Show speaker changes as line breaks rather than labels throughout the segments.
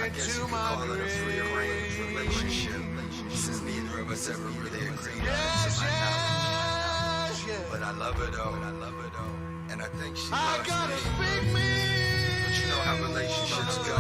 I guess you could call it a free-arranged relationship, since neither of us ever really agreed on it to my knowledge. But I love her though, and I think she loves me. But you know how relationships go.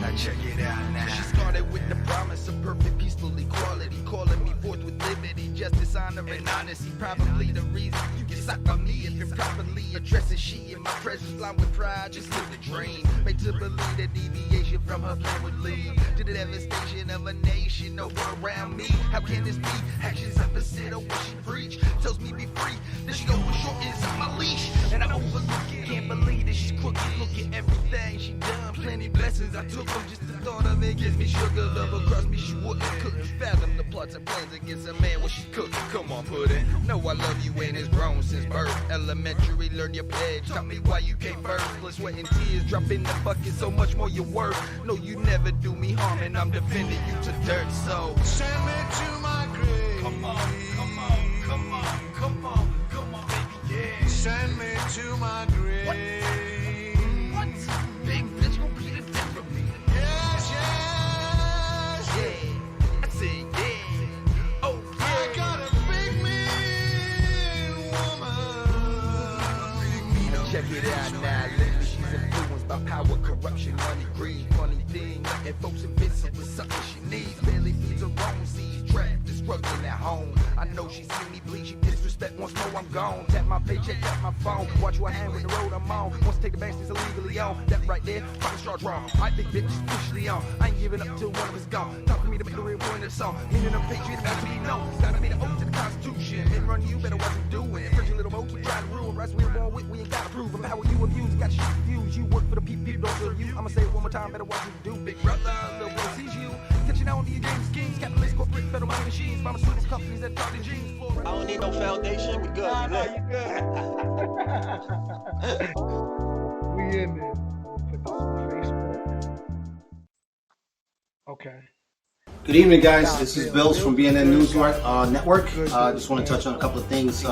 Now check it out now.
She started with the promise of perfect peaceful equality, calling me forth with liberty, justice, honor, and honesty. Probably the reason you get sucked on me if improperly addressing she in my presence, line with pride, just live the dream. Made to believe that deviation from her plan would lead to the devastation of a nation over around me. How can this be? Actions opposite of what she preach. Tells me be free, then she goes short is on my leash, and I overlook it. Can't believe that she's crooked. Look at everything she done, plenty blessings I took from just the thought of it gives me sugar. Double cross me, she wouldn't. Couldn't fathom the plots and plans against a man when she cooking. Come on, put it. No, I love you ain't as grown since birth. Elementary, learn your pledge. Tell me why you came first. Blood, sweat, and tears drop in the bucket. So much more you're worth. No, you never do me harm, and I'm defending you to dirt. So send me to my grave. Come on, come on, come on, come on, come on, baby, yeah. Send me to my grave. What? Big bitch gon' beat it down for me. Yes, yes, yeah. I say yeah. Oh, yeah. I got a big mean woman. Check it out now. Lately she's influenced by power, corruption, money, greed. Funny thing, and folks invincible with something she needs. Barely feeds her own seeds, trapped and struggling at home. I know she seen me bleed, she disrespect once more I'm gone. Tap my paycheck, tap my phone. Watch what hand with the road I'm on. Once take the bank, she's illegally on. That right there, probably start wrong. My big bitch is officially on. I ain't giving up till one of us gone. Time for me to make the real point of the song. Meaning I'm patriot, gotta be known. Gotta be the oath to the Constitution. Men run you, better watch them doing. French little mo keep trying to ruin. Rights we were born with, we ain't gotta prove them. How are you abused? Got shit confused. You work for the people, don't serve you. I'ma say it one more time, better watch you do. Big brother, little bro sees you. Catching out on the game schemes. Capitalist, corporate, federal money machines. Pharmaceutical companies that talk the genes.
I don't need no foundation. We good.
Nah, you good. We in there. Put this on Facebook. Okay.
Good evening, guys. This is Bills from BNN News Network. Just want to touch on a couple of things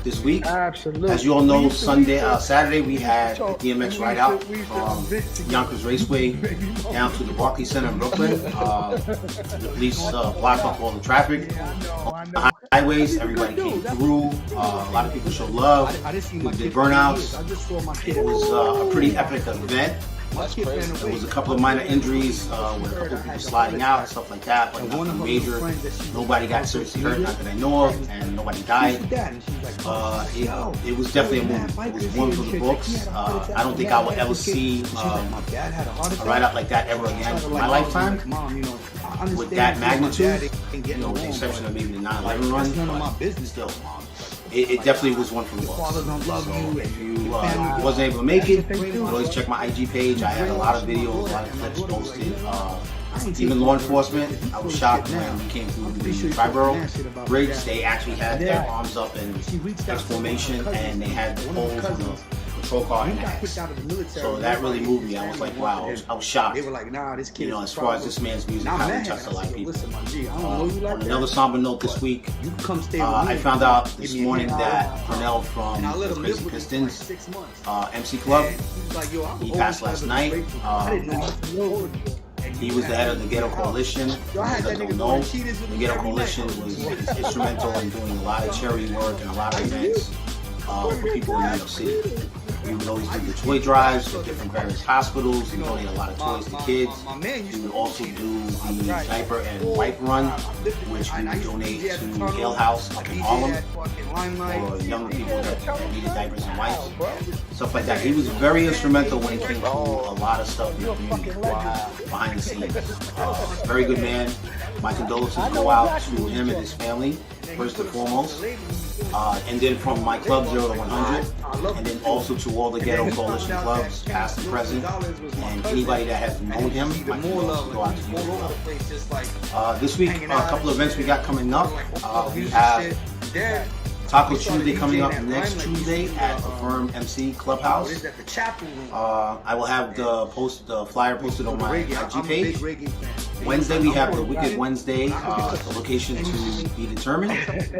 this week.
Absolutely.
As you all know, Saturday we had the DMX ride out from Yonkers Raceway down to the Barclays Center in Brooklyn. The police blocked off all the traffic on the highways. Everybody came through. A lot of people showed love. People did burnouts. It was a pretty epic event. There was a couple of minor injuries with a couple of people sliding out, stuff like that, but nothing major. Nobody got seriously hurt, not that I know of, and nobody died. It was definitely a movie. It was one for the books. I don't think I will ever see a ride out like that ever again in my lifetime with that magnitude, with the exception of maybe the 9/11 run, but still. It definitely was one for the books. So if you wasn't able to make it, you can always check my IG page. I had a lot of videos, a lot of clips posted. Even law enforcement, I was shocked when we came through the Triborough bridge. They actually had their arms up in exclamation, and they had the poles on the patrol car in axe. So that really moved me. I was like, wow, I was shocked. As far as this man's music, how he touched a lot of people. On another somber note this week, I found out this morning that Purnell from the Crazy Pistons, MC Club, he passed last night. He was the head of the Ghetto Coalition. For those that don't know, the Ghetto Coalition was instrumental in doing a lot of charity work and a lot of events for people in New York City. We would always do the toy drives for different various hospitals and donate a lot of toys to kids. We would also do the diaper and wipe run, which we would donate to Ale House up in Harlem for young people that needed diapers and wipes, stuff like that. He was very instrumental when it came to a lot of stuff in the community behind the scenes. Very good man. My condolences go out to him and his family, first and foremost. And then from my club 0 to 100, and then also to all the Ghetto Coalition clubs, past and present, and anybody that has known him, my condolences go out to you as well. This week, a couple of events we got coming up. We have Taco Tuesday coming up next Tuesday at the Firm MC Clubhouse. I will have the flyer posted on my IG page. Wednesday we have the Wicked Wednesday, the location to be determined.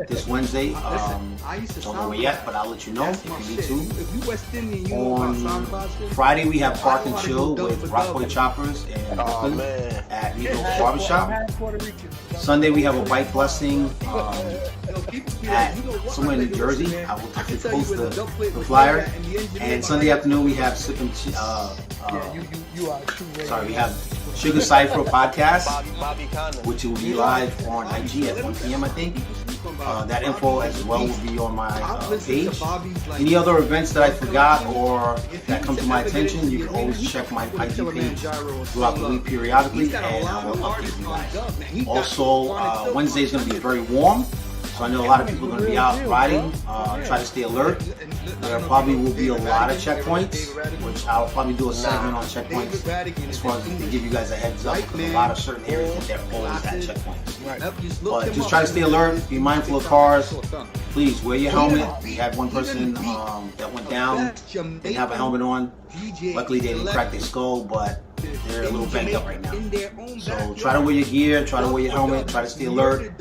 This Wednesday, don't know where yet, but I'll let you know if you need to. On Friday we have Park and Chill with Rockaway Choppers and Brooklyn at Needle Barbershop. Sunday we have a bike blessing at somewhere in New Jersey. I will post the flyer. And Sunday afternoon we have we have Sugar Cypher podcast, which will be live on IG at 1 p.m. I think. That info as well will be on my page. Any other events that I forgot or that come to my attention, you can always check my IG page throughout the week periodically, and I will update you guys. Also, Wednesday is going to be very warm. So I know a lot of people are going to be out riding, try to stay alert. There probably will be a lot of checkpoints, which I'll probably do a segment on checkpoints as far as to give you guys a heads up, because a lot of certain areas that they're always at checkpoints. But just try to stay alert, be mindful of cars. Please wear your helmet. We had one person that went down, didn't have a helmet on. Luckily they didn't crack their skull, but they're a little banged up right now. So try to wear your gear, try to wear your helmet, try to stay alert,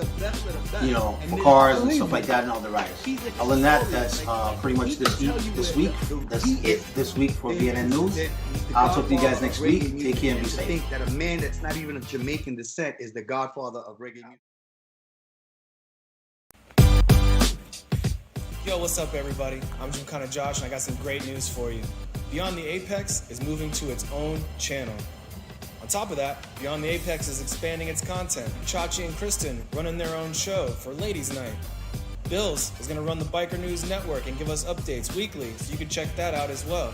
you know, for cars and stuff like that and other riders. Other than that, that's pretty much this week. That's it this week for BNN News. I'll talk to you guys next week. Take care and be safe.
Think that a man that's not even of Jamaican descent is the godfather of reggae music.
Yo, what's up everybody? I'm Gymkhanajosh and I got some great news for you. Beyond the Apex is moving to its own channel. On top of that, Beyond the Apex is expanding its content. Chachi and Kristen running their own show for Ladies Night. Bills is going to run the Biker News Network and give us updates weekly, so you can check that out as well.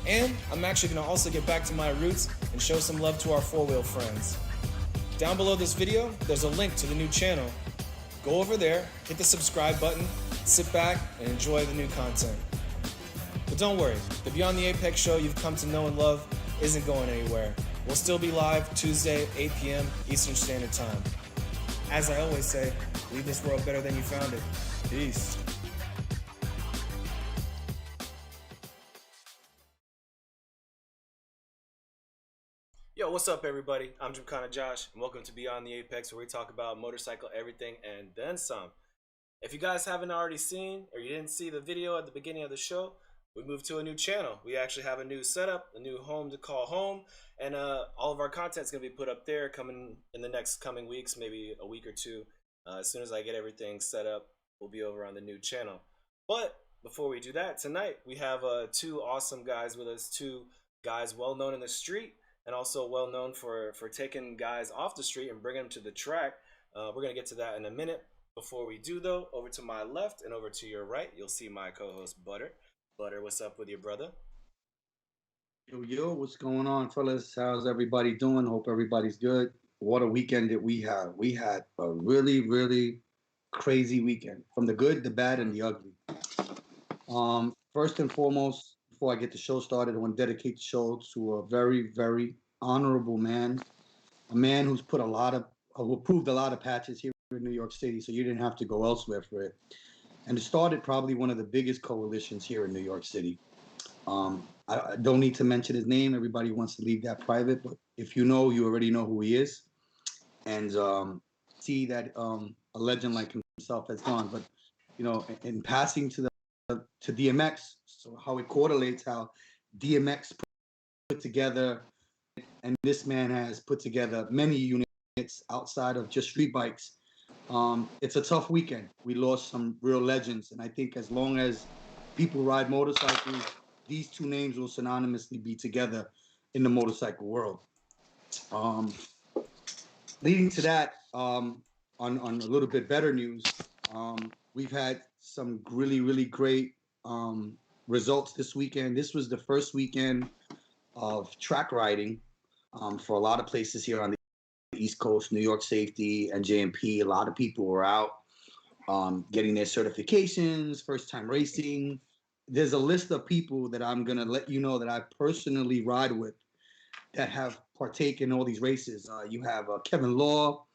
And I'm actually going to also get back to my roots and show some love to our four-wheel friends. Down below this video, there's a link to the new channel. Go over there, hit the subscribe button, sit back, and enjoy the new content. But don't worry, the Beyond the Apex show you've come to know and love isn't going anywhere. We'll still be live Tuesday, 8 p.m. Eastern Standard Time. As I always say, leave this world better than you found it. Peace. Yo, what's up everybody? I'm Gymkhanajosh, and welcome to Beyond the Apex, where we talk about motorcycle everything and then some. If you guys haven't already seen, or you didn't see the video at the beginning of the show, we moved to a new channel. We actually have a new setup, a new home to call home, and all of our content is going to be put up there coming in the next coming weeks, maybe a week or two. As soon as I get everything set up, we'll be over on the new channel. But before we do that, tonight we have two awesome guys with us, two guys well known in the street and also well known for taking guys off the street and bringing them to the track. We're going to get to that in a minute. Before we do though, over to my left and over to your right, you'll see my co-host Butter. Butter, what's up with your brother?
Yo, what's going on, fellas? How's everybody doing? Hope everybody's good. What a weekend that we had. We had a really, really crazy weekend. From the good, the bad, and the ugly. First and foremost, before I get the show started, I want to dedicate the show to a very, very honorable man. A man who's put who approved a lot of patches here in New York City, so you didn't have to go elsewhere for it. And it started probably one of the biggest coalitions here in New York City. I don't need to mention his name. Everybody wants to leave that private, but if you know, you already know who he is. And see that a legend like himself has gone. But, you know, in passing to DMX, so how it correlates, how DMX put together, and this man has put together many units outside of just street bikes. It's a tough weekend. We lost some real legends, and I think as long as people ride motorcycles, these two names will synonymously be together in the motorcycle world. Leading to that, on a little bit better news, we've had some really, really great results this weekend. This was the first weekend of track riding for a lot of places here on the East Coast. New York Safety and JMP, a lot of people were out getting their certifications, first time racing. There's a list of people that I'm gonna let you know that I personally ride with that have partaken in all these races. You have Kevin Law,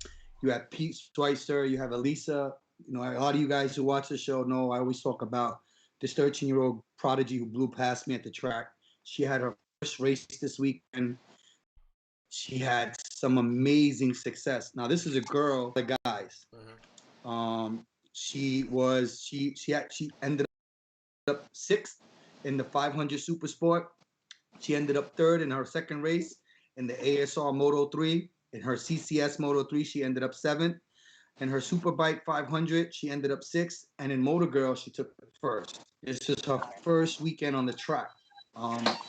you have Pete Schweitzer, you have Elisa. You know, a lot of you guys who watch the show know I always talk about this 13-year-old prodigy who blew past me at the track. She had her first race this weekend. she had some amazing success. Now this is a girl, the guys. She ended up sixth in the 500 Super Sport. She ended up third in her second race in the ASR Moto 3. In her CCS Moto 3, she ended up seventh. In her Superbike 500, she ended up sixth. And in Motor Girl, she took first. This is her first weekend on the track.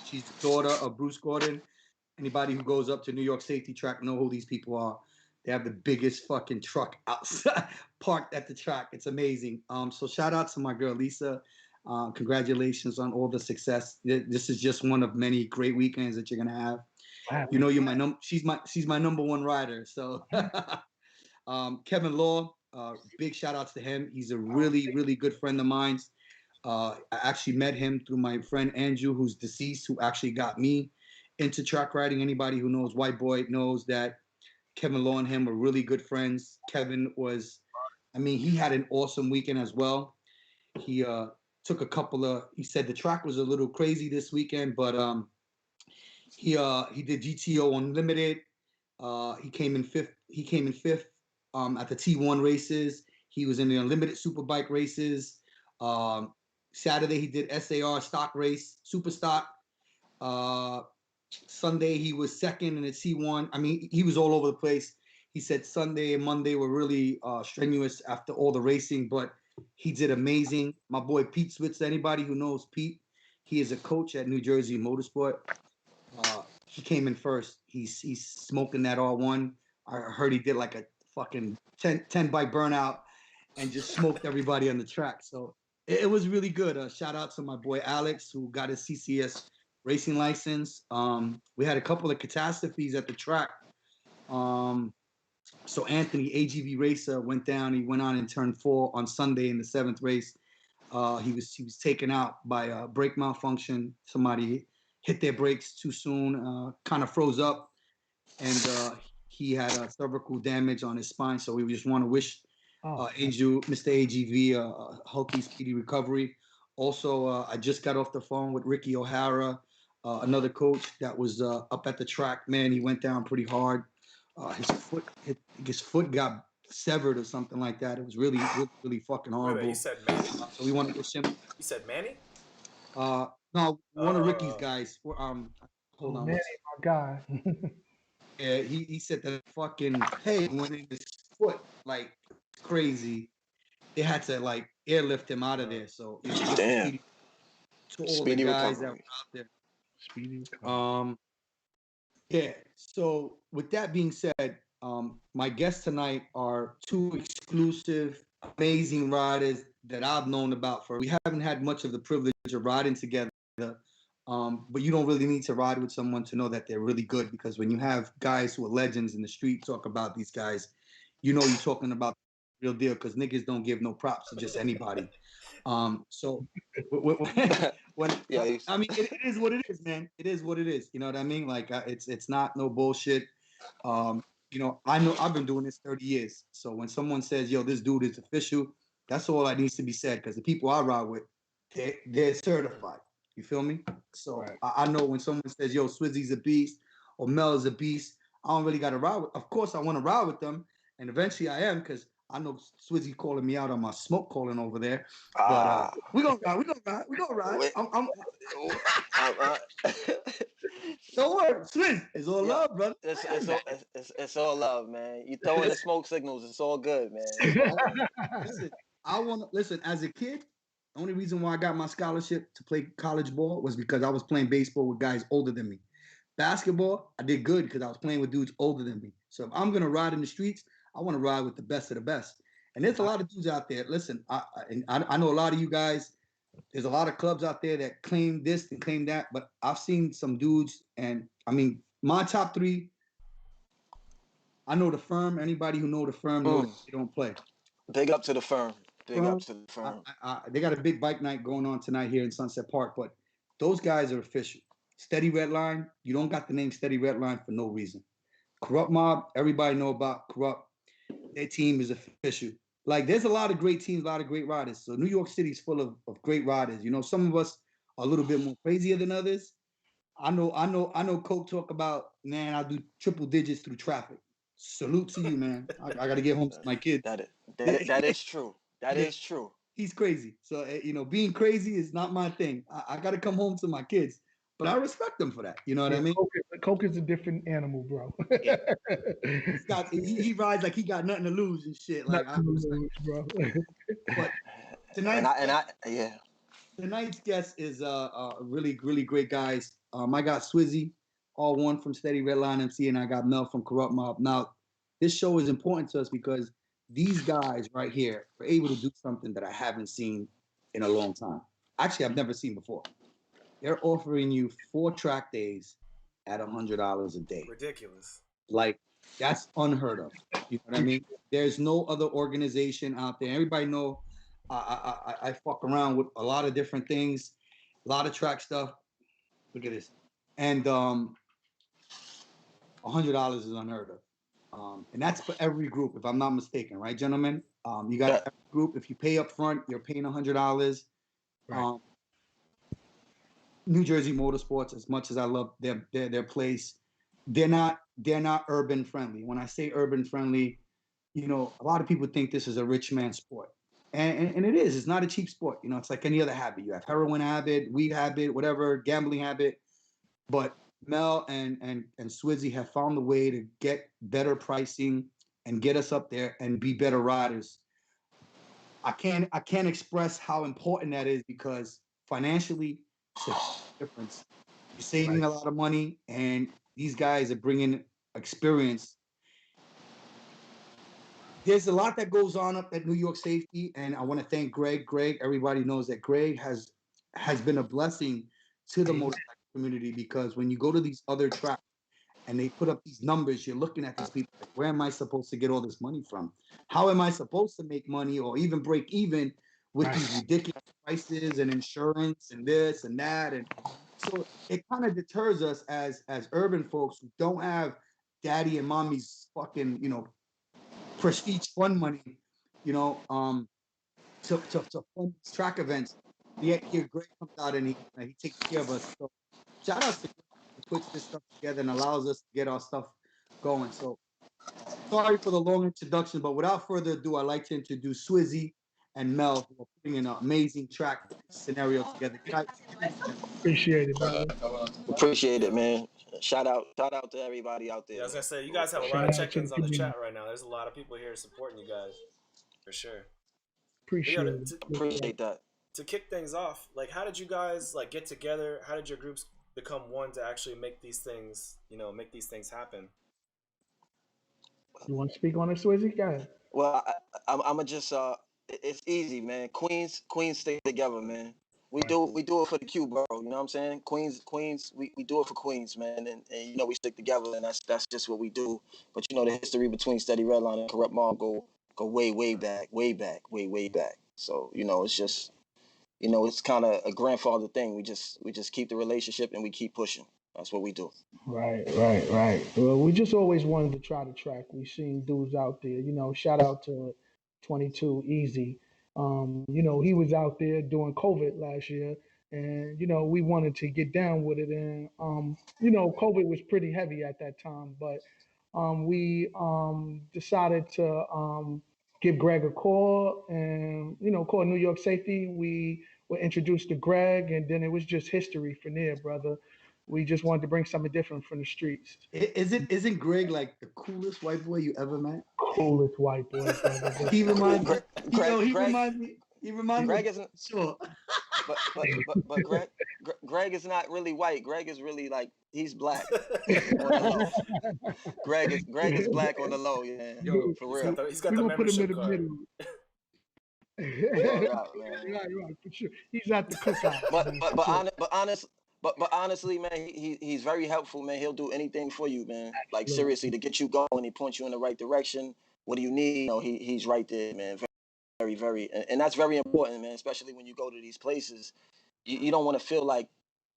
She's the daughter of Bruce Gordon. Anybody who goes up to New York Safety Track know who these people are. They have the biggest fucking truck outside, parked at the track. It's amazing. So shout out to my girl, Lisa. Congratulations on all the success. This is just one of many great weekends that you're gonna have. You know, you're my she's my number one rider. So Kevin Law, big shout outs to him. He's a really, really good friend of mine. I actually met him through my friend Andrew, who's deceased, who actually got me into track riding. Anybody who knows White Boy knows that Kevin Law and him were really good friends. Kevin was, I mean, he had an awesome weekend as well. He took a couple of, he said the track was a little crazy this weekend, but he did GTO Unlimited. He came in fifth at the T1 races. He was in the Unlimited Superbike races. Saturday he did SAR stock race, super stock. Sunday he was second in the T1. I mean, he was all over the place. He said Sunday and Monday were really strenuous after all the racing, but he did amazing. My boy Pete Switz, anybody who knows Pete, he is a coach at New Jersey Motorsport. He came in first. He's smoking that R1. I heard he did like a fucking 10 bike burnout and just smoked everybody on the track. So it was really good. Shout out to my boy Alex, who got his CCS racing license. We had a couple of catastrophes at the track. So Anthony, AGV racer, went down. He went on in turn 4 on Sunday in the 7th race. He was taken out by a brake malfunction. Somebody hit their brakes too soon, kind of froze up, and he had cervical damage on his spine. So we just want to wish Angel, Mr. AGV, a healthy, speedy recovery. Also, I just got off the phone with Ricky O'Hara, another coach that was up at the track. Man, he went down pretty hard. His foot got severed or something like that. It was really, really, really fucking horrible.
Wait, you said Manny?
So we want to wish him.
You said Manny?
No, one of Ricky's guys. Hold on.
Manny, my guy.
Yeah, he said that fucking peg went in his foot like crazy. They had to like airlift him out of there. So
damn.
To all
Speedy
the guys
recovery.
that were out there.
Speedy recovery.
Yeah. So with that being said, my guests tonight are two exclusive, amazing riders that I've known about for. We haven't had much of the privilege of riding together, but you don't really need to ride with someone to know that they're really good, because when you have guys who are legends in the street talk about these guys, you know you're talking about the real deal, because niggas don't give no props to just anybody. So when
Yeah,
I mean, it is what it is, man. It is what it is. You know what I mean? Like it's not no bullshit. You know I've been doing this 30 years. So when someone says, "Yo, this dude is official," that's all that needs to be said, because the people I ride with, they're certified. You feel me? So
Right.
I know when someone says, "Yo, Swizzy's a beast," or Mel is a beast, I don't really got to ride with. Of course, I want to ride with them, and eventually I am, because I know Swizzy calling me out on my smoke calling over there. But we gonna ride. Don't worry, Swizz. It's all love, brother.
It's all love, man. You throwing the smoke signals. It's all good, man.
Listen, I want to listen. As a kid, the only reason why I got my scholarship to play college ball was because I was playing baseball with guys older than me. Basketball, I did good because I was playing with dudes older than me. So if I'm gonna ride in the streets, I want to ride with the best of the best. And there's a lot of dudes out there. Listen, I know a lot of you guys. There's a lot of clubs out there that claim this and claim that, but I've seen some dudes, and I mean, my top 3. I know the firm. Anybody who know the firm knows they don't play.
Big up to the firm. Big up to the firm.
They got a big bike night going on tonight here in Sunset Park, but those guys are official. Steady Red Line. You don't got the name Steady Red Line for no reason. Corrupt Mob. Everybody know about Corrupt. Their team is official. Like, there's a lot of great teams, a lot of great riders. So New York City is full of great riders. You know, some of us are a little bit more crazier than others. I know. Coke talk about, man, I do triple digits through traffic. Salute to you, man. I got to get home to my kids.
That is true. That
Yeah,
is true.
he's crazy. So being crazy is not my thing. I got to come home to my kids, but I respect them for that. You know what I mean?
Coke is a different animal, bro.
Yeah. He rides like he got nothing to lose and shit. Like I respect,
bro.
but
Yeah.
tonight's guest is really great guys. I got Swizzy, all one from Steady Redline MC, and I got Mel from Corrupt Mob. Now, this show is important to us because these guys right here are able to do something that I haven't seen in a long time. Actually, I've never seen before. They're offering you 4 track days at $100 a day.
Ridiculous.
Like, that's unheard of. You know what I mean? There's no other organization out there. Everybody know I fuck around with a lot of different things, a lot of track stuff. Look at this. And $100 is unheard of. And that's for every group, if I'm not mistaken, right, gentlemen? You got every group. If you pay up front, you're paying $100. Right. New Jersey Motorsports, as much as I love their place, they're not urban friendly. When I say urban friendly, a lot of people think this is a rich man sport. And it is. It's not a cheap sport. It's like any other habit. You have heroin habit, weed habit, whatever, gambling habit. But Mel and Swizzy have found a way to get better pricing and get us up there and be better riders. I can't express how important that is because financially, it's a difference. You're saving a lot of money, and these guys are bringing experience. There's a lot that goes on up at New York Safety, and I want to thank Greg. Everybody knows that Greg has been a blessing to the motorcycle community because when you go to these other tracks and they put up these numbers, you're looking at these people like, where am I supposed to get all this money from? How am I supposed to make money or even break even with these ridiculous prices and insurance and this and that? And so it kind of deters us as urban folks who don't have daddy and mommy's fucking, prestige fund money, to fund these track events. Yet here Greg comes out and he takes care of us. So shout out to Greg who puts this stuff together and allows us to get our stuff going. So sorry for the long introduction, but without further ado, I'd like to introduce Swizzy and Mel, who are putting an amazing track scenario together.
Appreciate it, brother.
Appreciate it, man. Shout out to everybody out there.
Yeah, I was gonna say you guys have a lot of check-ins on the chat right now. There's a lot of people here supporting you guys, for sure.
Appreciate that.
To kick things off, like, how did you guys get together? How did your groups become one to actually make these things, make these things happen?
You want to speak on it, Swizzy? Go ahead.
Well, I'ma just it's easy, man. Queens stay together, man. We do it for the Q borough, you know what I'm saying? Queens, we do it for Queens, man, and we stick together, and that's just what we do. But the history between Steady Redline and Corrupt Mob go way back. So it's just it's kind of a grandfather thing. We just keep the relationship and we keep pushing. That's what we do.
Right. Well, we just always wanted to try the track. We seen dudes out there, shout out to 22 Easy. He was out there doing COVID last year, and we wanted to get down with it. And COVID was pretty heavy at that time, but we decided to give Greg a call and call New York Safety. We were introduced to Greg, and then it was just history from there, brother. We just wanted to bring something different from the streets.
Isn't Greg like the coolest white boy you ever met?
Coolest white boy.
He reminds me. He reminds me.
Greg isn't sure. But Greg is not really white. Greg is really he's black. Greg is black on the low, yeah.
Yo, for real. He's got the membership card.
Right, for sure. He's at the cookout.
But honestly, man, he's very helpful, man. He'll do anything for you, man. Seriously, to get you going, he points you in the right direction. What do you need? He's right there, man. Very, very, and that's very important, man. Especially when you go to these places, you don't want to feel like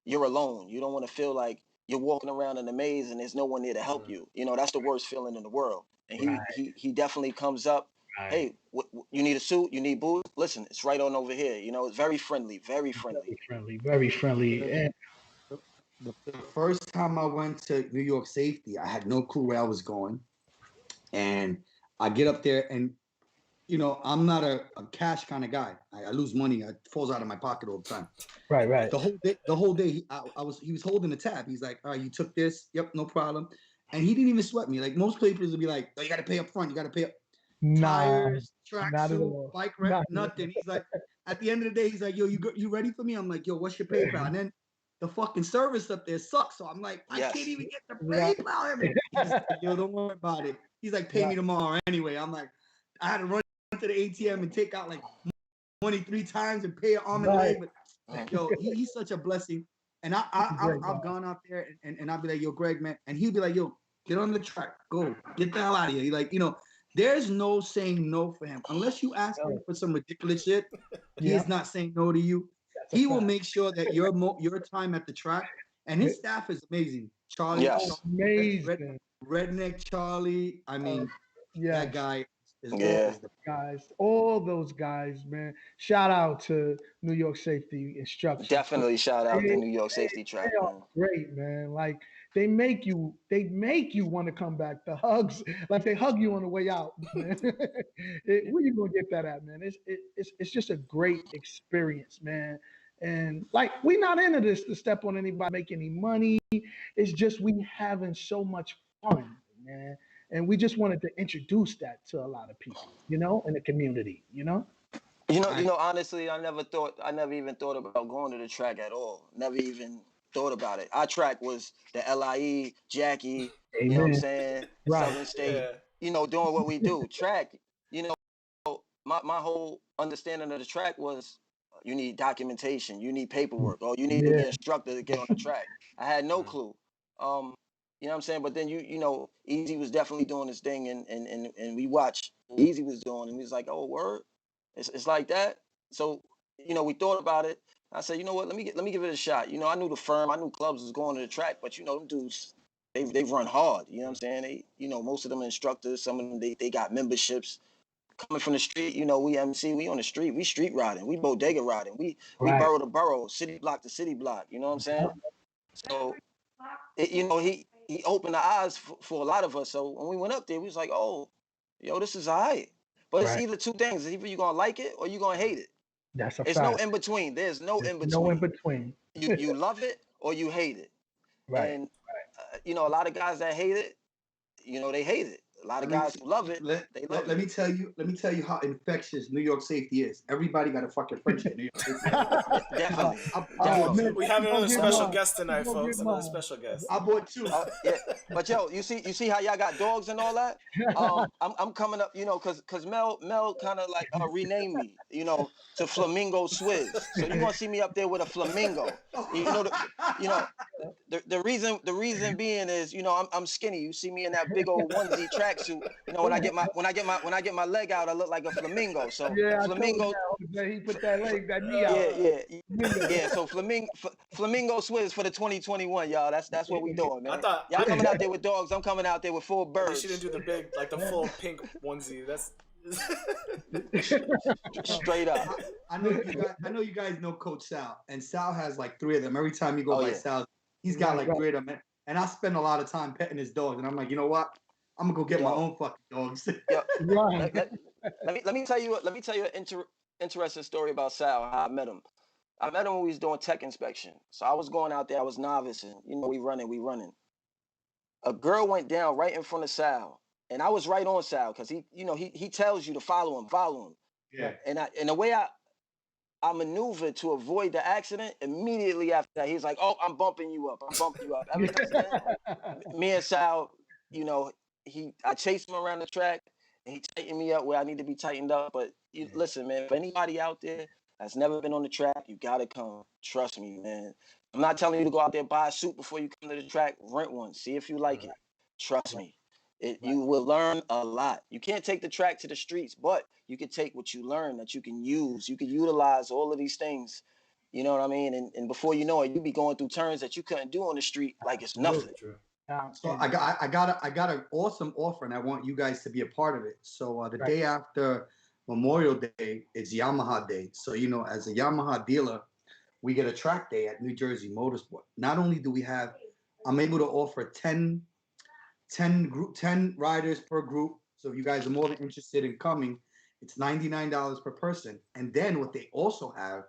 you're alone. You don't want to feel like you're walking around in a maze and there's no one there to help you. That's the worst feeling in the world. And he definitely comes up. Right. Hey, you need a suit? You need boots? Listen, it's right on over here. It's very friendly, very friendly.
Very friendly. And
The first time I went to New York Safety, I had no clue where I was going. And I get up there and, you know, I'm not a cash kind of guy. I lose money. It falls out of my pocket all the time.
Right.
The whole day he was holding the tab. He's like, all right, you took this. Yep, no problem. And he didn't even sweat me. Like most places would be like, oh, you got to pay up front. You got to pay up. Tires, tracksuit, bike rent, nothing. He's like, at the end of the day, he's like, yo, you ready for me? I'm like, yo, what's your PayPal? And then the fucking service up there sucks. So I'm like, I can't even get the PayPal. He's like, yo, don't worry about it. He's like, pay me tomorrow anyway. I'm like, I had to run to the ATM and take out like money 3 times and pay an arm and leg. But yo, he's such a blessing. And I've gone out there and I'll be like, yo, Greg, man. And he'll be like, yo, get on the track. Go. Get the hell out of here. He's like, you know, there's no saying no for him. Unless you ask him for some ridiculous shit, he is not saying no to you. He will make sure that your time at the track, and his staff is amazing. Charlie,
amazing.
Redneck Charlie. I mean, that guy is
guys. All those guys, man. Shout out to New York Safety Instructors.
Definitely shout out to New York Safety Track.
They are great, man. Like they make you want to come back. The hugs, like they hug you on the way out. Man. Where you gonna get that at, man? It's just a great experience, man. And like we're not into this to step on anybody, make any money. It's just we having so much fun, man. And we just wanted to introduce that to a lot of people, you know, in the community, you know.
You know, honestly, I never even thought about going to the track at all. Never even thought about it. Our track was the LIE, Jackie, you know what I'm saying? Southern State, you know, doing what we do. Track, you know, my whole understanding of the track was you need documentation, you need paperwork, or you need to be an instructor to get on the track. I had no clue. You know what I'm saying? But then you know, Easy was definitely doing his thing, and we watched what Easy was doing, and we was like, oh, word, it's like that. So you know, we thought about it. I said, you know what, let me give it a shot. You know, I knew the firm, I knew clubs was going to the track, but you know, them dudes, they've run hard. You know what I'm saying? They, you know, most of them are instructors. Some of them they got memberships. Coming from the street, you know, we MC, we on the street, we street riding, we bodega riding, we borough to borough, city block to city block. You know what I'm saying? So, you know, he opened the eyes for a lot of us. So when we went up there, we was like, oh, yo, this is all right. But it's either two things. Either you're going to like it or you're going to hate it.
That's a
fact. It's no in between. There's no in between.
No in between.
You love it or you hate it. And, you know, a lot of guys that hate it, you know, they hate it. A lot of guys who love it, they love it.
Let me tell you how infectious New York Safety is. Everybody got a fucking friendship. New York Safety.
Definitely.
We have another special guest tonight, folks. Another special guest.
I bought 2.
But yo, you see how y'all got dogs and all that? I'm coming up, you know, cause Mel kind of like renamed me, you know, to Flamingo Swizz. So you gonna see me up there with a flamingo. You know, the reason being is, you know, I'm skinny. You see me in that big old onesie tracksuit. You know, when I get my leg out, I look like a flamingo. So flamingo.
He put that knee out.
Yeah. So flamingo Swizz for the 2021, y'all. That's what we doing, man. Y'all coming out there with dogs. I'm coming out there with 4 birds.
She didn't do the big, like the full pink onesie. That's
straight up.
I know you guys know Coach Sal, and Sal has like 3 of them. Every time you go by Sal, he's got like 3 of them. And I spend a lot of time petting his dogs, and I'm like, you know what? I'm gonna go get my own fucking dogs.
Let me tell you an interesting story about Sal. How I met him. I met him when we was doing tech inspection. So I was going out there. I was novice, and you know, we running. A girl went down right in front of Sal, and I was right on Sal because he tells you to follow him.
Yeah.
And the way I maneuvered to avoid the accident, immediately after that, he's like, "Oh, I'm bumping you up. I mean, me and Sal, you know, I chased him around the track, and he tightened me up where I need to be tightened up. But listen, man, for anybody out there that's never been on the track, you gotta come. Trust me, man. I'm not telling you to go out there and buy a suit before you come to the track. Rent one. See if you like it. Trust me. You will learn a lot. You can't take the track to the streets, but you can take what you learn that you can use. You can utilize all of these things. You know what I mean? And before you know it, you be going through turns that you couldn't do on the street like it's nothing.
So I got an awesome offer, and I want you guys to be a part of it. So the day after Memorial Day, it's Yamaha Day. So, you know, as a Yamaha dealer, we get a track day at New Jersey Motorsport. Not only do we have, I'm able to offer 10 riders per group. So if you guys are more than interested in coming, it's $99 per person. And then what they also have,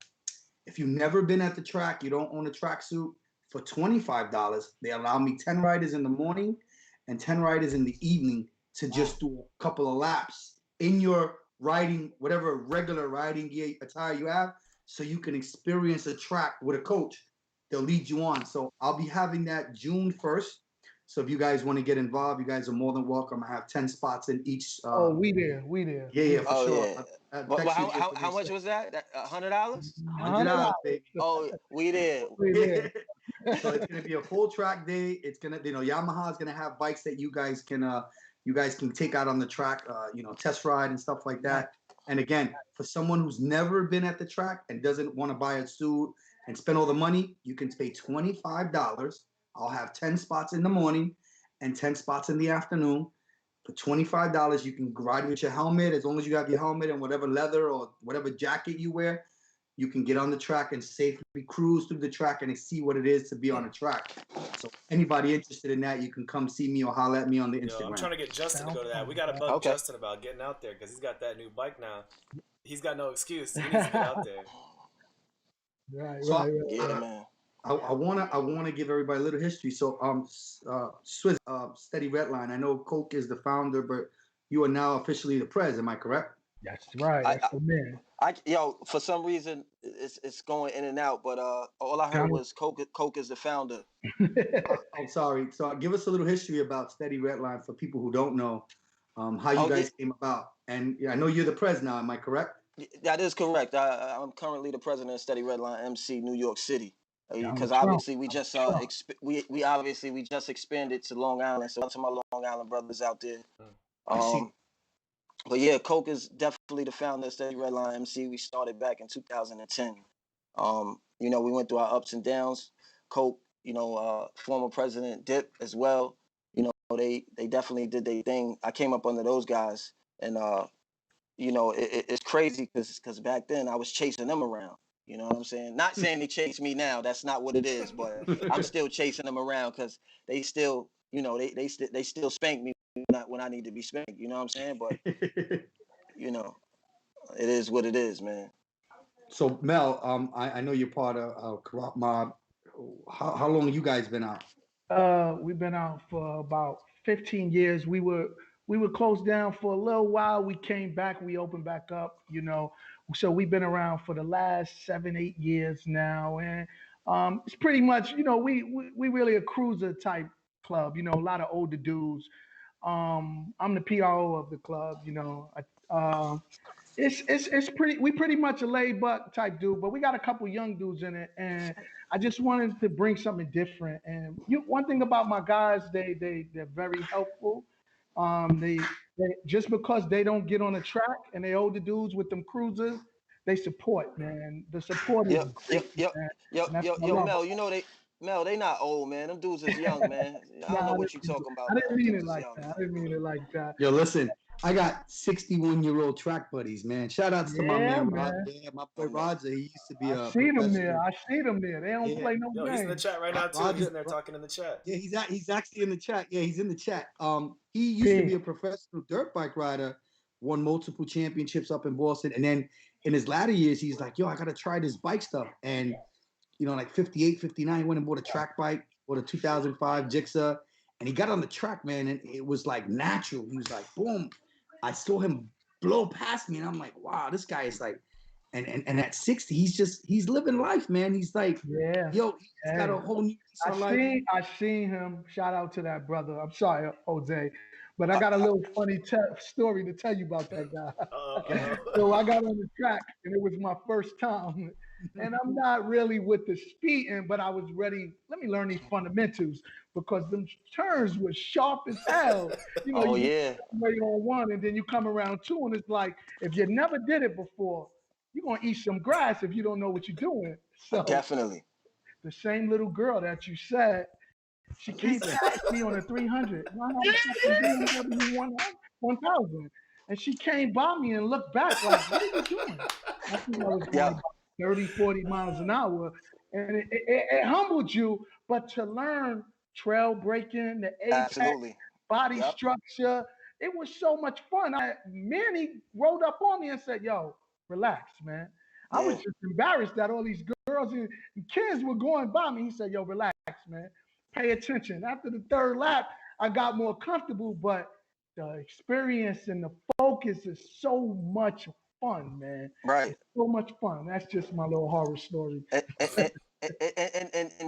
if you've never been at the track, you don't own a tracksuit, for $25, they allow me 10 riders in the morning and 10 riders in the evening to just do a couple of laps in your riding, whatever regular riding gear attire you have, so you can experience a track with a coach. They'll lead you on. So I'll be having that June 1st. So if you guys want to get involved, you guys are more than welcome. I have 10 spots in each.
We there.
Yeah, for sure.
Yeah. Well, how much was that? $100?
$100, baby.
Oh, we there.
So it's gonna be a full track day. It's gonna, Yamaha's gonna have bikes that you guys can take out on the track, test ride and stuff like that. And again, for someone who's never been at the track and doesn't want to buy a suit and spend all the money, you can pay $25. I'll have 10 spots in the morning and 10 spots in the afternoon. For $25, you can ride with your helmet. As long as you have your helmet and whatever leather or whatever jacket you wear, you can get on the track and safely cruise through the track and see what it is to be on a track. So anybody interested in that, you can come see me or holler at me on the Instagram.
I'm trying to get Justin to go to that. We got to bug Justin about getting out there because he's got that new bike now. He's got no excuse. He needs to get out there.
Right.
Yeah, man.
I wanna give everybody a little history. So Swizz, Steady Redline. I know Coke is the founder, but you are now officially the pres. Am I correct?
That's right. That's the man.
For some reason it's going in and out, but all I heard was Coke is the founder.
I'm sorry. So give us a little history about Steady Redline for people who don't know how you guys came about. And I know you're the pres now. Am I correct?
That is correct. I'm currently the president of Steady Redline MC New York City. Because obviously we just we obviously just expanded to Long Island. So to my Long Island brothers out there. But yeah, Coke is definitely the founder of Steady Redline MC. We started back in 2010. We went through our ups and downs. Coke, former President Dip as well. They definitely did their thing. I came up under those guys, and it's crazy because back then I was chasing them around. You know what I'm saying? Not saying they chase me now. That's not what it is. But I'm still chasing them around because they still, they still spank me when I need to be spanked. You know what I'm saying? But it is what it is, man.
So Mel, I know you're part of Corrupt Mob. How long have you guys been out?
We've been out for about 15 years. We were closed down for a little while. We came back. We opened back up. So we've been around for the last 7-8 years now, and it's pretty much, we really a cruiser type club. A lot of older dudes. I'm the PRO of the club. It's pretty much a laid back type dude, but we got a couple young dudes in it, and I just wanted to bring something different. And one thing about my guys, they're very helpful. They just because they don't get on the track and they older dudes with them cruisers, they support, man. The support is great,
Mel, Mel, they not old, man. Them dudes is young, man. I don't know what you talking about.
I didn't mean it like that.
Yo, listen, I got 61-year-old track buddies, man. Shout outs to my man, Rod. Yeah, my boy Roger. He used to be
I see them there. They don't play no games.
He's in the chat right now, too. Roger, he's in there talking in the chat.
Yeah, he's actually in the chat. Yeah, he's in the chat. He used to be a professional dirt bike rider, won multiple championships up in Boston. And then in his latter years, he's like, yo, I got to try this bike stuff. And, like 58, 59, he went and bought a track bike, bought a 2005 Gixxer. And he got on the track, man, and it was like natural. He was like, boom. I saw him blow past me, and I'm like, wow, this guy is like, and at 60, he's living life, man. He's like, he's got a whole new piece of life.
I seen him. Shout out to that brother. I'm sorry, Jose, but I got a little funny story to tell you about that guy. So I got on the track, and it was my first time. And I'm not really with the speeding, but I was ready. Let me learn these fundamentals because them turns were sharp as hell. You wait on one, and then you come around two, and it's like if you never did it before, you're gonna eat some grass if you don't know what you're doing. So
definitely,
the same little girl that you said, she came past me on a 300. 1000, and she came by me and looked back like, "What are you doing?" I think I was 30, 40 miles an hour. And it humbled you, but to learn trail breaking, the apex,
Absolutely.
body
Yep.
structure, it was so much fun. Manny rolled up on me and said, yo, relax, man. I was
Yeah.
just embarrassed that all these girls and kids were going by me. He said, yo, relax, man. Pay attention. After the third lap, I got more comfortable, but the experience and the focus is so much fun, man.
Right.
It's so much fun. That's just my little horror story.
And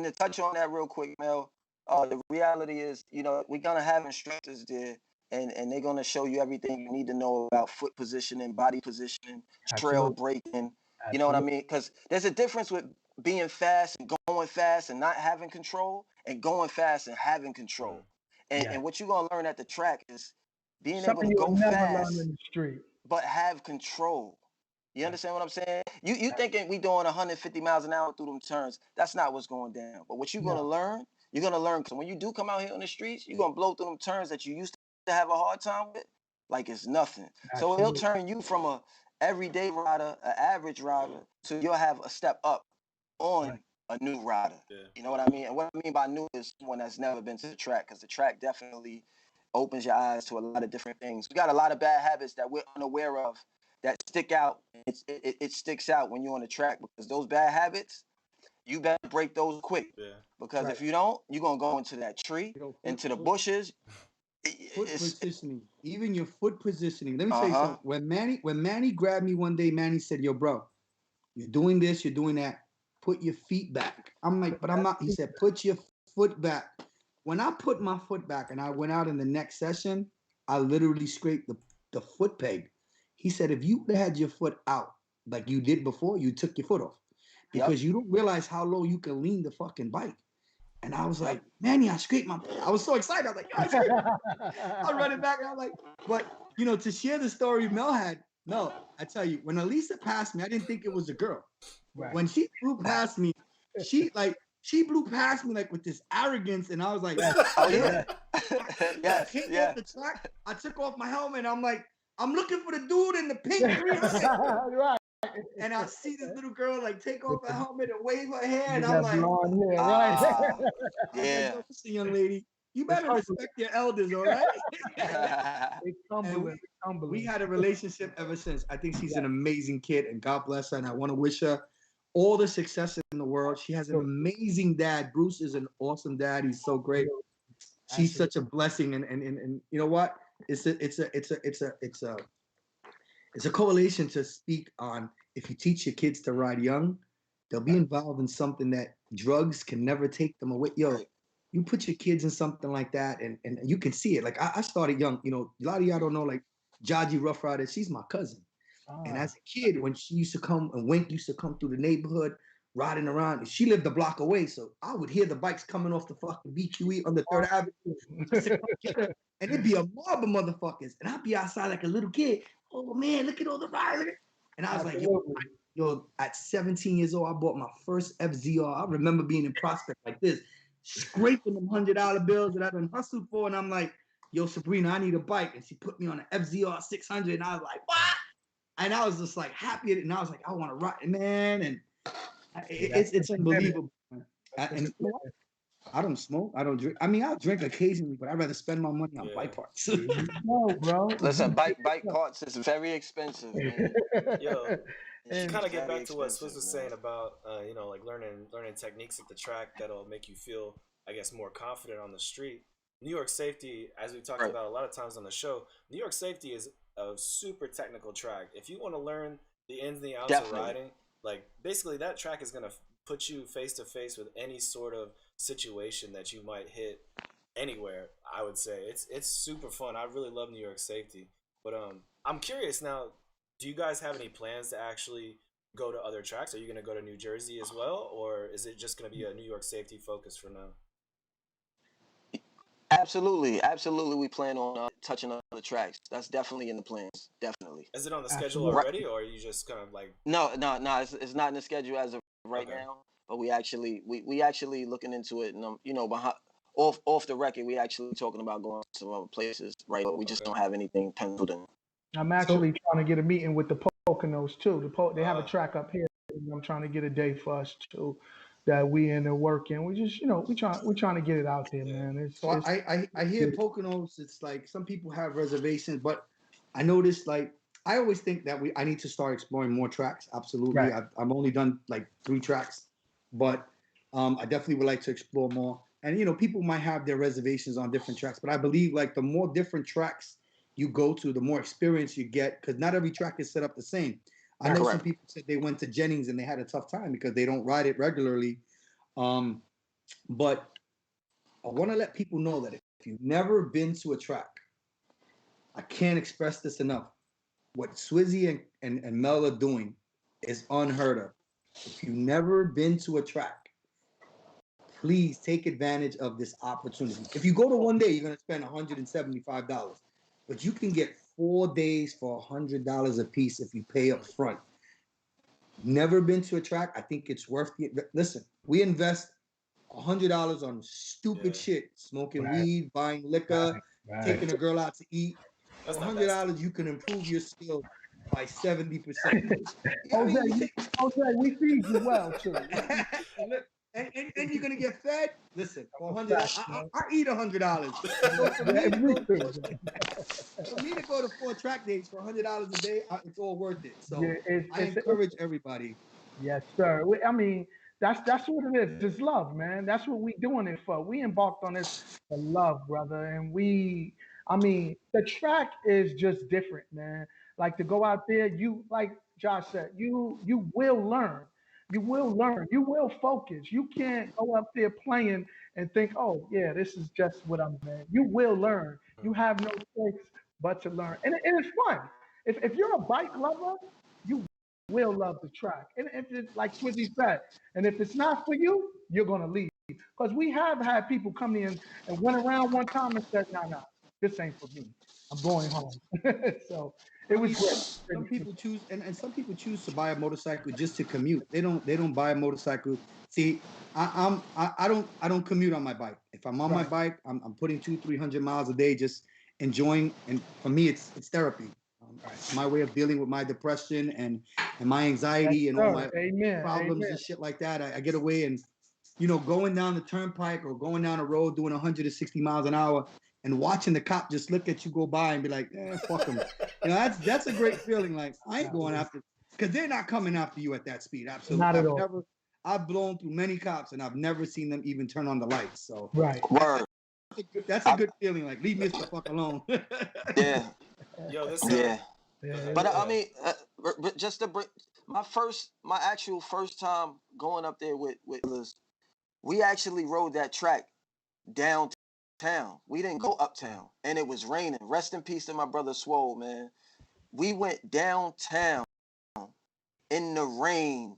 to touch on that real quick, Mel, the reality is, we're gonna have instructors there, and they're gonna show you everything you need to know about foot positioning, body positioning, trail
Absolutely.
breaking. You know what I
Absolutely.
mean? Because there's a difference with being fast and going fast and not having control, and going fast and having control. And
Yeah.
and what you're gonna learn at the track is being able
Something
to
you'll
go
never learn
fast
in the street.
but have control. You
Right.
understand what I'm saying? You thinking we doing 150 miles an hour through them turns? That's not what's going down. But what
No,
you're gonna learn because when you do come out here on the streets, you're gonna blow through them turns that you used to have a hard time with, like it's nothing. So it'll
absolutely.
turn you from a everyday rider, an average rider, to you'll have a step up on
Right.
a new rider.
Yeah.
You know what I mean? And what I mean by new is someone that's never been to the track, because the track definitely opens your eyes to a lot of different things. We got a lot of bad habits that we're unaware of that stick out. It sticks out when you're on the track, because those bad habits, you better break those quick.
Yeah.
Because
Right.
if you don't, you're gonna go into that tree, into the bushes.
Foot
It's
positioning, even your foot positioning. Let me tell you
uh-huh.
something. When Manny grabbed me one day, Manny said, "Yo, bro, you're doing this, you're doing that. Put your feet back." I'm like, "But I'm not." He said, "Put your foot back." When I put my foot back and I went out in the next session, I literally scraped the foot peg. He said, "If you had your foot out like you did before, you took your foot off
Yep.
because you don't realize how low you can lean the fucking bike." And I was
Yep.
like, "Manny, I scraped my." I was so excited. I was like, "Yo, I scraped my." I run it back and I'm like, but to share the story Mel had, no, I tell you, when Elisa passed me, I didn't think it was a girl.
Right.
When she flew past me, she blew past me like with this arrogance, and I was like,
Oh yeah.
I came off the track, I took off my helmet, and I'm like, I'm looking for the dude in the pink 300.
Right.
And I see this little girl like take off her helmet and wave her hair,
You
and I'm
got
like,
blonde hair, right?
I was like,
Yeah.
"Yo, listen, young lady, you
It's
better
humbling.
respect your elders, all right?"
It's
And
humbling. It's humbling.
we had a relationship ever since. I think she's
Yeah.
an amazing kid, and God bless her. And I want to wish her all the success in the world. She has an amazing dad. Bruce is an awesome dad. He's so great. She's such a blessing, and you know what? It's a correlation to speak on. If you teach your kids to ride young, they'll be involved in something that drugs can never take them away. Yo,
Right.
you put your kids in something like that, and you can see it. Like I started young. A lot of y'all don't know, like Jaji Rough Rider, she's my cousin. And as a kid, when she used to come and Wink used to come through the neighborhood riding around, she lived a block away. So I would hear the bikes coming off the fucking BQE on the 3rd Avenue. I used to come get her, and it'd be a mob of motherfuckers. And I'd be outside like a little kid. Oh man, look at all the riders. And I was like, yo, at 17 years old, I bought my first FZR. I remember being in Prospect like this, scraping them $100 bills that I done hustled for. And I'm like, yo, Sabrina, I need a bike. And she put me on an FZR 600. And I was like, what? And I was just like happy. And I was like, I want to ride, man. And it's unbelievable. And you know what? I don't smoke. I don't drink. I mean, I'll drink occasionally, but I'd rather spend my money on bike parts.
No, bro.
Listen, bike parts is very expensive, man.
Yo,
It's
to kind of get
very
back to what
expensive,
Swizz was
man.
saying about like learning techniques at the track that'll make you feel, I guess, more confident on the street. New York Safety, as we talked about a lot of times on the show, New York Safety is a super technical track. If you want to learn the ins and the outs of riding, like basically that track is gonna put you face to face with any sort of situation that you might hit anywhere. I would say it's super fun. I really love New York Safety. But I'm curious now, do you guys have any plans to actually go to other tracks? Are you going to go to New Jersey as well, or is it just going to be a New York Safety focus for now?
Absolutely. We plan on touching other tracks. That's definitely in the plans. Definitely.
Is it on the schedule already, or are you just kind of like?
No. It's not in the schedule as of right now. But we actually looking into it, and behind off the record, we actually talking about going to some other places, right? But we just don't have anything penciled in.
I'm actually trying to get a meeting with the Poconos too. They have a track up here in I'm trying to get a day for us too, that we in there working. We just, we trying to get it out there, man.
So I hear Poconos. It's like some people have reservations, but I noticed like I always think that I need to start exploring more tracks. Absolutely,
Right.
I've only done like 3 tracks, but I definitely would like to explore more. And people might have their reservations on different tracks, but I believe like the more different tracks you go to, the more experience you get, because not every track is set up the same. I know some people said they went to Jennings and they had a tough time because they don't ride it regularly. But I want to let people know that if you've never been to a track, I can't express this enough. What Swizzy and Mel are doing is unheard of. If you've never been to a track, please take advantage of this opportunity. If you go to one day, you're going to spend $175, but you can get 4 days for $100 a piece if you pay up front. Never been to a track? I think it's worth it. Listen, we invest $100 on stupid shit, smoking weed, buying liquor, taking a girl out to eat. For $100, you can improve your skills by 70%.
Jose, we feed you well too.
And you're gonna get fed. Listen, for $100, I eat $100. So for me to go to 4 track days for $100 a day, it's all worth it. So I encourage everybody.
Yes, sir. I mean, that's what it is. It's love, man. That's what we doing it for. We embarked on this for love, brother. And the track is just different, man. Like to go out there, like Josh said, you will learn. You will learn. You will focus. You can't go up there playing and think, oh yeah, this is just what I'm doing. You will learn. You have no choice but to learn, and it's fun. If you're a bike lover, you will love the track. And if it's like Swizzy said, and if it's not for you, you're gonna leave. Because we have had people come in and went around one time and said, nah, this ain't for me. I'm going home. So it was great.
Some people choose and some people choose to buy a motorcycle just to commute. They don't buy a motorcycle. See, I don't commute on my bike. If I'm on my bike, I'm putting 200-300 miles a day, just enjoying. And for me, it's therapy. It's my way of dealing with my depression and my anxiety and all my problems and shit like that. I get away and going down the turnpike or going down the road doing 160 miles an hour and watching the cop just look at you go by and be like, fuck him. That's a great feeling. Like, I ain't going after, because they're not coming after you at that speed. Absolutely.
Not at all.
I've blown through many cops and I've never seen them even turn on the lights. So
Word.
That's a good feeling. Like, leave me the fuck alone.
Yeah.
Yo, this
But I mean, just to bring my actual first time going up there with Liz, we actually rode that track downtown. We didn't go uptown, and it was raining. Rest in peace to my brother Swole, man. We went downtown in the rain.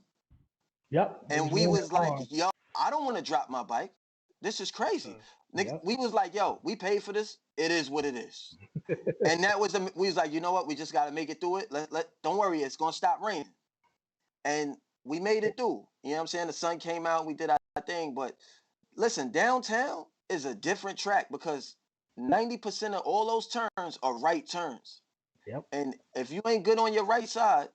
Yep.
And we was like, yo, I don't want to drop my bike. This is crazy. Nigga, we was like, yo, we paid for this. It is what it is. And we was like, you know what? We just got to make it through it. Don't worry, it's going to stop raining. And we made it through. You know what I'm saying? The sun came out, we did our thing. But listen, downtown is a different track because 90% of all those turns are right turns.
Yep.
And if you ain't good on your right side,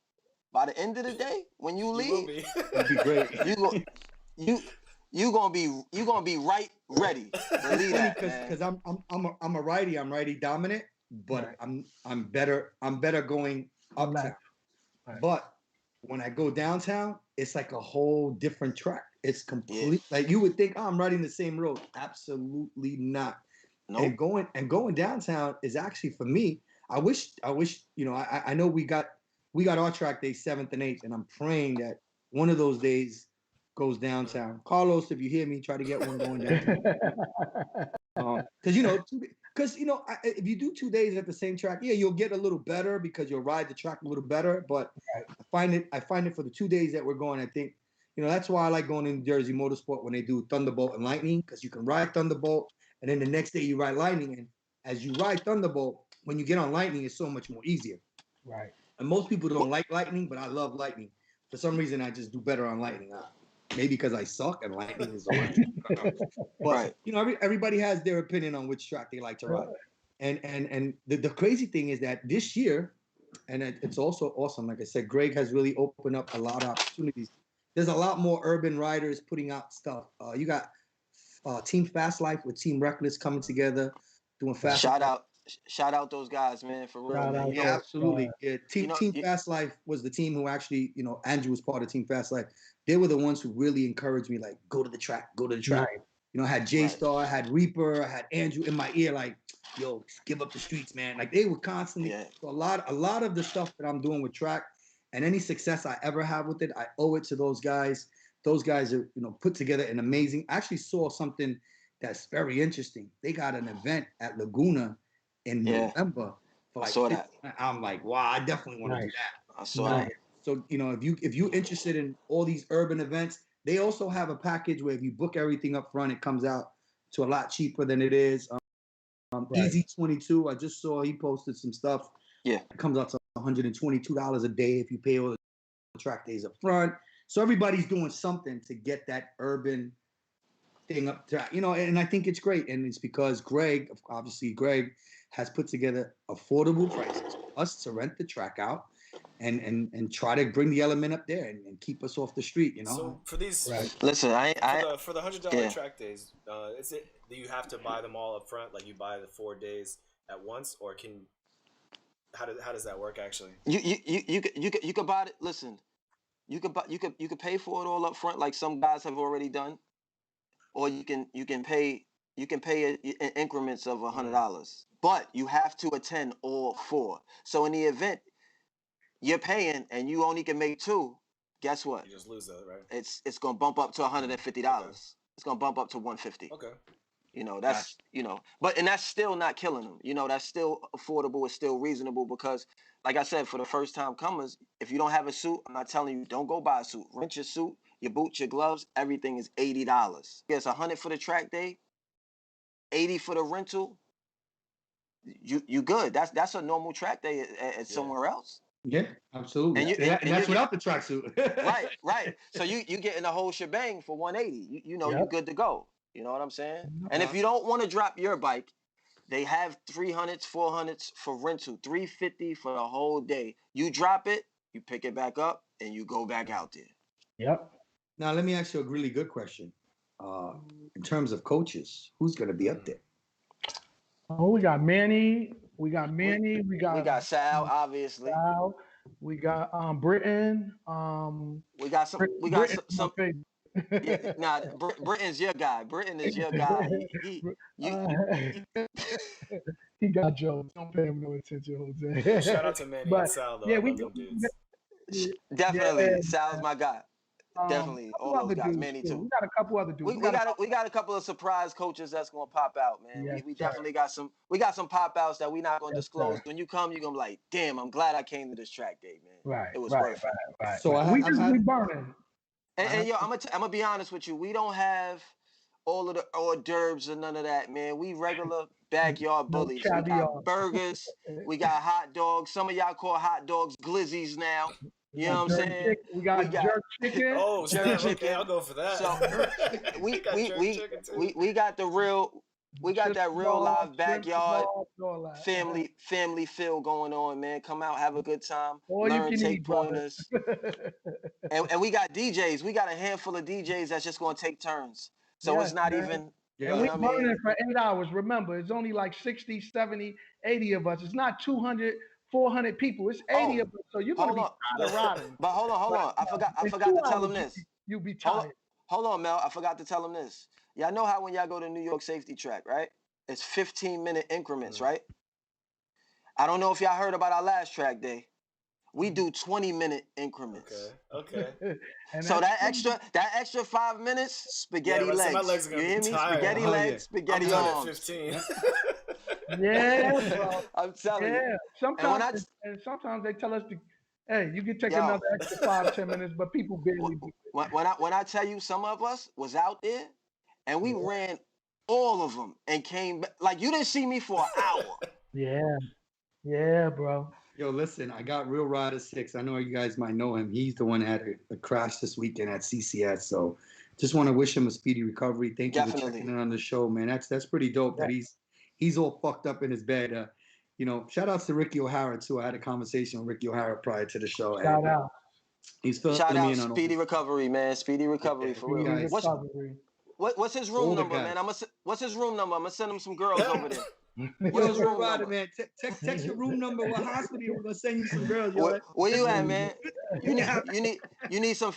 by the end of the day, when you leave,
it'd be great.
You gonna be right ready to lead that,
because I'm a righty. I'm righty dominant, but I'm better going uptown. Right. But when I go downtown, it's like a whole different track. It's complete. Like you would think, I'm riding the same road. Absolutely not. Nope. And going downtown is actually, for me, I wish I know we got our track day 7th and 8th, and I'm praying that one of those days goes downtown. Carlos, if you hear me, try to get one going downtown. Because if you do 2 days at the same track, you'll get a little better because you'll ride the track a little better. But I find it for the 2 days that we're going, I think, that's why I like going in Jersey Motorsport when they do Thunderbolt and Lightning, because you can ride Thunderbolt and then the next day you ride Lightning. And as you ride Thunderbolt, when you get on Lightning, it's so much more easier. Right. And most people don't like Lightning, but I love Lightning. For some reason, I just do better on Lightning. Maybe because I suck and Lightning is the But everybody has their opinion on which track they like to ride. And the crazy thing is that this year, and it's also awesome, like I said, Greg has really opened up a lot of opportunities. there's a lot more urban riders putting out stuff. You got Team Fast Life with Team Reckless coming together, doing fast.
Shout out those guys, man, for real, man.
Yeah, absolutely. Yeah, Team
you know,
Fast Life was the team who actually, Andrew was part of Team Fast Life. They were the ones who really encouraged me, like, go to the track, go to the track. Right. I had J-Star, I had Reaper, I had Andrew in my ear, like, yo, give up the streets, man. Like, they were constantly, so a lot of the stuff that I'm doing with track and any success I ever have with it, I owe it to those guys. Those guys are, put together an amazing, I actually saw something that's very interesting. They got an event at Laguna in November. For like,
I saw that.
I'm like, wow, I definitely want to do that.
I saw that.
So, if you're interested in all these urban events, they also have a package where if you book everything up front, it comes out to a lot cheaper than it is. Easy 22, I just saw he posted some stuff. Yeah. It comes out to $122 a day if you pay all the track days up front. So everybody's doing something to get that urban thing up to, and I think it's great. And it's because Greg has put together affordable prices for us to rent the track out and try to bring the element up there and keep us off the street,
So for these,
listen,
for the $100 track days, is it that you have to buy them all up front, like you buy the 4 days at once, or how does that work actually?
You could buy it. Listen, you could pay for it all up front, like some guys have already done, or you can pay in increments of $100, but you have to attend all 4. So in the event you're paying and you only can make 2, guess what?
You just lose that, right?
It's gonna bump up to $150. Okay. It's gonna bump up to $150.
Okay.
That's but and that's still not killing them. That's still affordable. It's still reasonable because, like I said, for the first time comers, if you don't have a suit, I'm not telling you don't go buy a suit. Rent your suit, your boots, your gloves, everything is $80. Yes, $100 for the track day, $80 for the rental. You good. That's a normal track day at somewhere else.
Yeah, absolutely. And that's without the tracksuit.
Right. So you getting the whole shebang for $180. You're good to go. You know what I'm saying? And if you don't want to drop your bike, they have 300s, 400s for rental, $350 for the whole day. You drop it, you pick it back up, and you go back out there.
Yep.
Now let me ask you a really good question. In terms of coaches, who's going to be up there?
Oh, we got Manny. We got
Sal, obviously.
Sal. We got Britain.
We got some. Britain's your guy. Britain is your guy.
He got jokes. Don't pay him no attention, Jose.
Shout out to Manny and Sal, though.
Definitely. Sal's my guy. Definitely, all those guys, Manny too.
We got a couple other dudes.
We got a couple of surprise coaches that's gonna pop out, man. Yes, we definitely got some. We got some pop outs that we're not gonna disclose. When you come, you're gonna be like, damn, I'm glad I came to this track day, man.
Right.
It was worth it.
Right. So we burning.
And yo, I'm gonna be honest with you. We don't have all of the hors d'oeuvres and none of that, man. We regular backyard bullies. We got burgers. We got hot dogs. Some of y'all call hot dogs glizzies now. You know what I'm saying?
We got jerk chicken.
Oh, jerk chicken. Okay, I'll go for that.
So we got the real. We got that real live backyard family feel going on, man. Come out, have a good time, learn, take pointers. and we got DJs. We got a handful of DJs that's just gonna take turns. So it's not even.
And we're burning for 8 hours. Remember, it's only like 60, 70, 80 of us. It's not 200, 400 people. It's 80 of us. So you're gonna be tired of riding.
But hold on. I forgot to tell him this.
You'll be tired.
Hold on, Mel. I forgot to tell him this. Y'all know how when y'all go to New York safety track, right? It's 15-minute increments, right? I don't know if y'all heard about our last track day. We do 20-minute increments.
Okay.
So that extra 5 minutes, spaghetti legs.
My legs are gonna
you hear
be
me?
tired.
Spaghetti legs, spaghetti arms.
15.
Yeah, bro.
I'm telling you.
Sometimes they tell us to, hey, you can take another extra 5-10 minutes, but people barely do it.
When I tell you, some of us was out there, and we ran all of them and came back. Like, you didn't see me for an hour.
Yeah, bro.
Yo, listen, I got Real Rider 6. I know you guys might know him. He's the one that had a crash this weekend at CCS. So just want to wish him a speedy recovery. Thank you for checking in on the show, man. That's pretty dope that he's all fucked up in his bed. Shout outs to Ricky O'Hara, too. I had a conversation with Ricky O'Hara prior to the show.
Shout out.
He's filling
Shout
me
out
in on all
Speedy Recovery, man. Speedy Recovery
Yeah,
for
you
real.
guys-
Recovery.
What's his room
Older
number,
guys.
man? What's his room number? I'm gonna send him some girls over there. What's
Yo,
his
Red
room
Rider,
number?
man. Text your room number. What hospital? We're gonna send you some girls, yo.
Where you at, man? You need some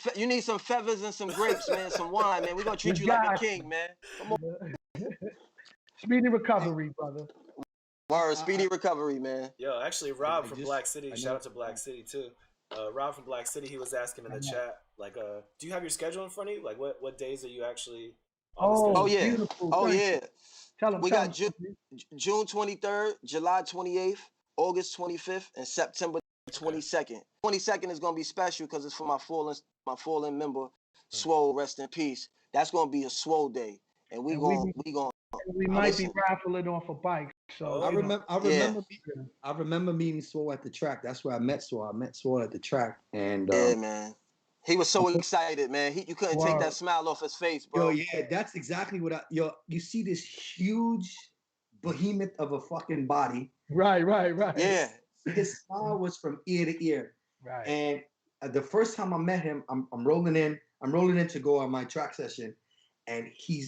feathers and some grapes, man. Some wine, man. We're gonna treat you like a king, man. Come on.
Speedy recovery, brother.
Word, Speedy Recovery, man.
Yo, actually, Rob from
just-
Black City.
I
Shout
know-
out to Black City too. Rob from Black City, he was asking in the chat, like, do you have your schedule in front of you? Like, what days are you actually on the schedule?
Oh yeah.
Beautiful.
Oh
Thank
yeah.
you. Tell him.
We
tell
got
him.
June 23rd, July 28th, August 25th, and September 22nd. 22nd is gonna be special because it's for my fallen member, Swole, rest in peace. That's gonna be a Swole day, and we
might be raffling off a bike. So
I
you know.
remember meeting Swole at the track. That's where I met Swole. I met Swole at the track, and
Yeah, man. He was so excited, man. You couldn't take that smile off his face, bro.
Yo, yeah, that's exactly what you see this huge behemoth of a fucking body.
Right.
Yeah.
His smile was from ear to ear.
Right.
And the first time I met him, I'm rolling in to go on my track session, and he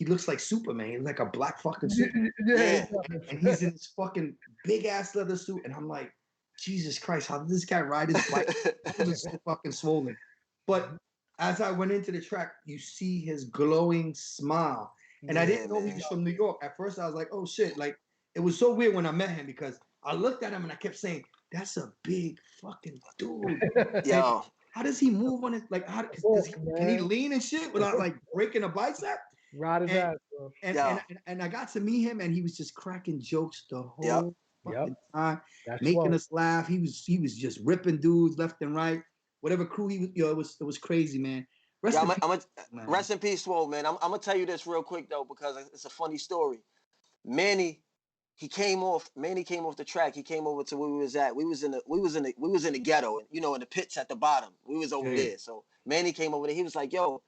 looks like Superman. He's like a black fucking Superman.
Yeah.
And he's in this fucking big ass leather suit, and I'm like, Jesus Christ, how did this guy ride his bike? He was so fucking swollen. But as I went into the track, you see his glowing smile. And I didn't know he was from New York. At first, I was like, oh shit. Like, it was so weird when I met him because I looked at him and I kept saying, that's a big fucking dude.
Yo.
How does he move on it? Like, can he lean and shit without like breaking a bicep?
Ride his ass, bro.
And I got to meet him and he was just cracking jokes the whole fucking time,
That's
making us laugh. He was just ripping dudes left and right. Whatever crew he was, it was crazy, man.
Rest in peace, Swole, man. I'm gonna tell you this real quick though, because it's a funny story. Manny came off the track. He came over to where we was at. We was in the ghetto, you know, in the pits at the bottom. We was over there. So Manny came over there. He was like, yo,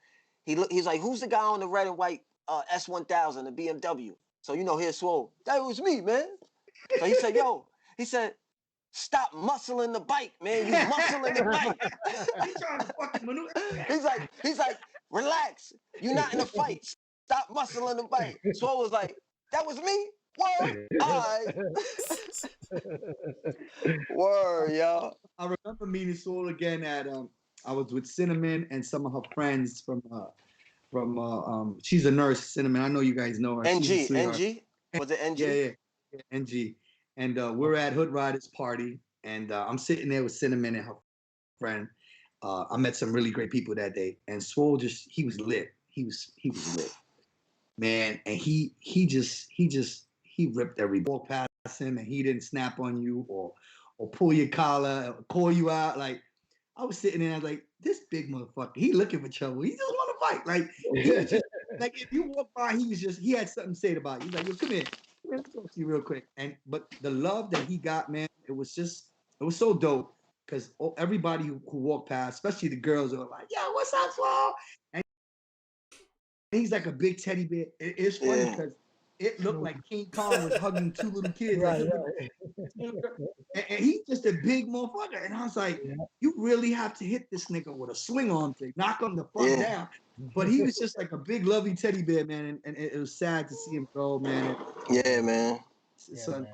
he's like, who's the guy on the red and white S1000, the BMW? So you know, here's Swole. That was me, man. So he said, yo, stop muscling the bike, man. You muscling the bike.
He's trying to fucking maneuver.
He's like, relax. You're not in a fight. Stop muscling the bike. Swole was like, that was me? Word. All right. Word, y'all.
I remember meeting Swole again at I was with Cinnamon and some of her friends from she's a nurse, Cinnamon. I know you guys know her.
NG. Was it NG?
Yeah, NG. And we're at Hood Riders party, and I'm sitting there with Cinnamon and her friend. I met some really great people that day, and Swole he was lit. He was lit, man. And he ripped every ball past him, and he didn't snap on you or pull your collar or call you out. Like, I was sitting there, I was like, this big motherfucker, he looking for trouble. He just want to fight. Like, he was just, like, if you walk by, he had something to say about you. He's like, yo, come here. Let's talk to you real quick. But the love that he got, man, it was so dope because everybody who walked past, especially the girls, were like, yo, what's up, Swole? And he's like a big teddy bear. It's funny because it looked like King Kong was hugging two little kids.
Right.
And he's just a big motherfucker. And I was like, you really have to hit this nigga with a swing arm to knock him the fuck down. But he was just like a big lovey teddy bear, man. And it was sad to see him go, man.
Yeah, man.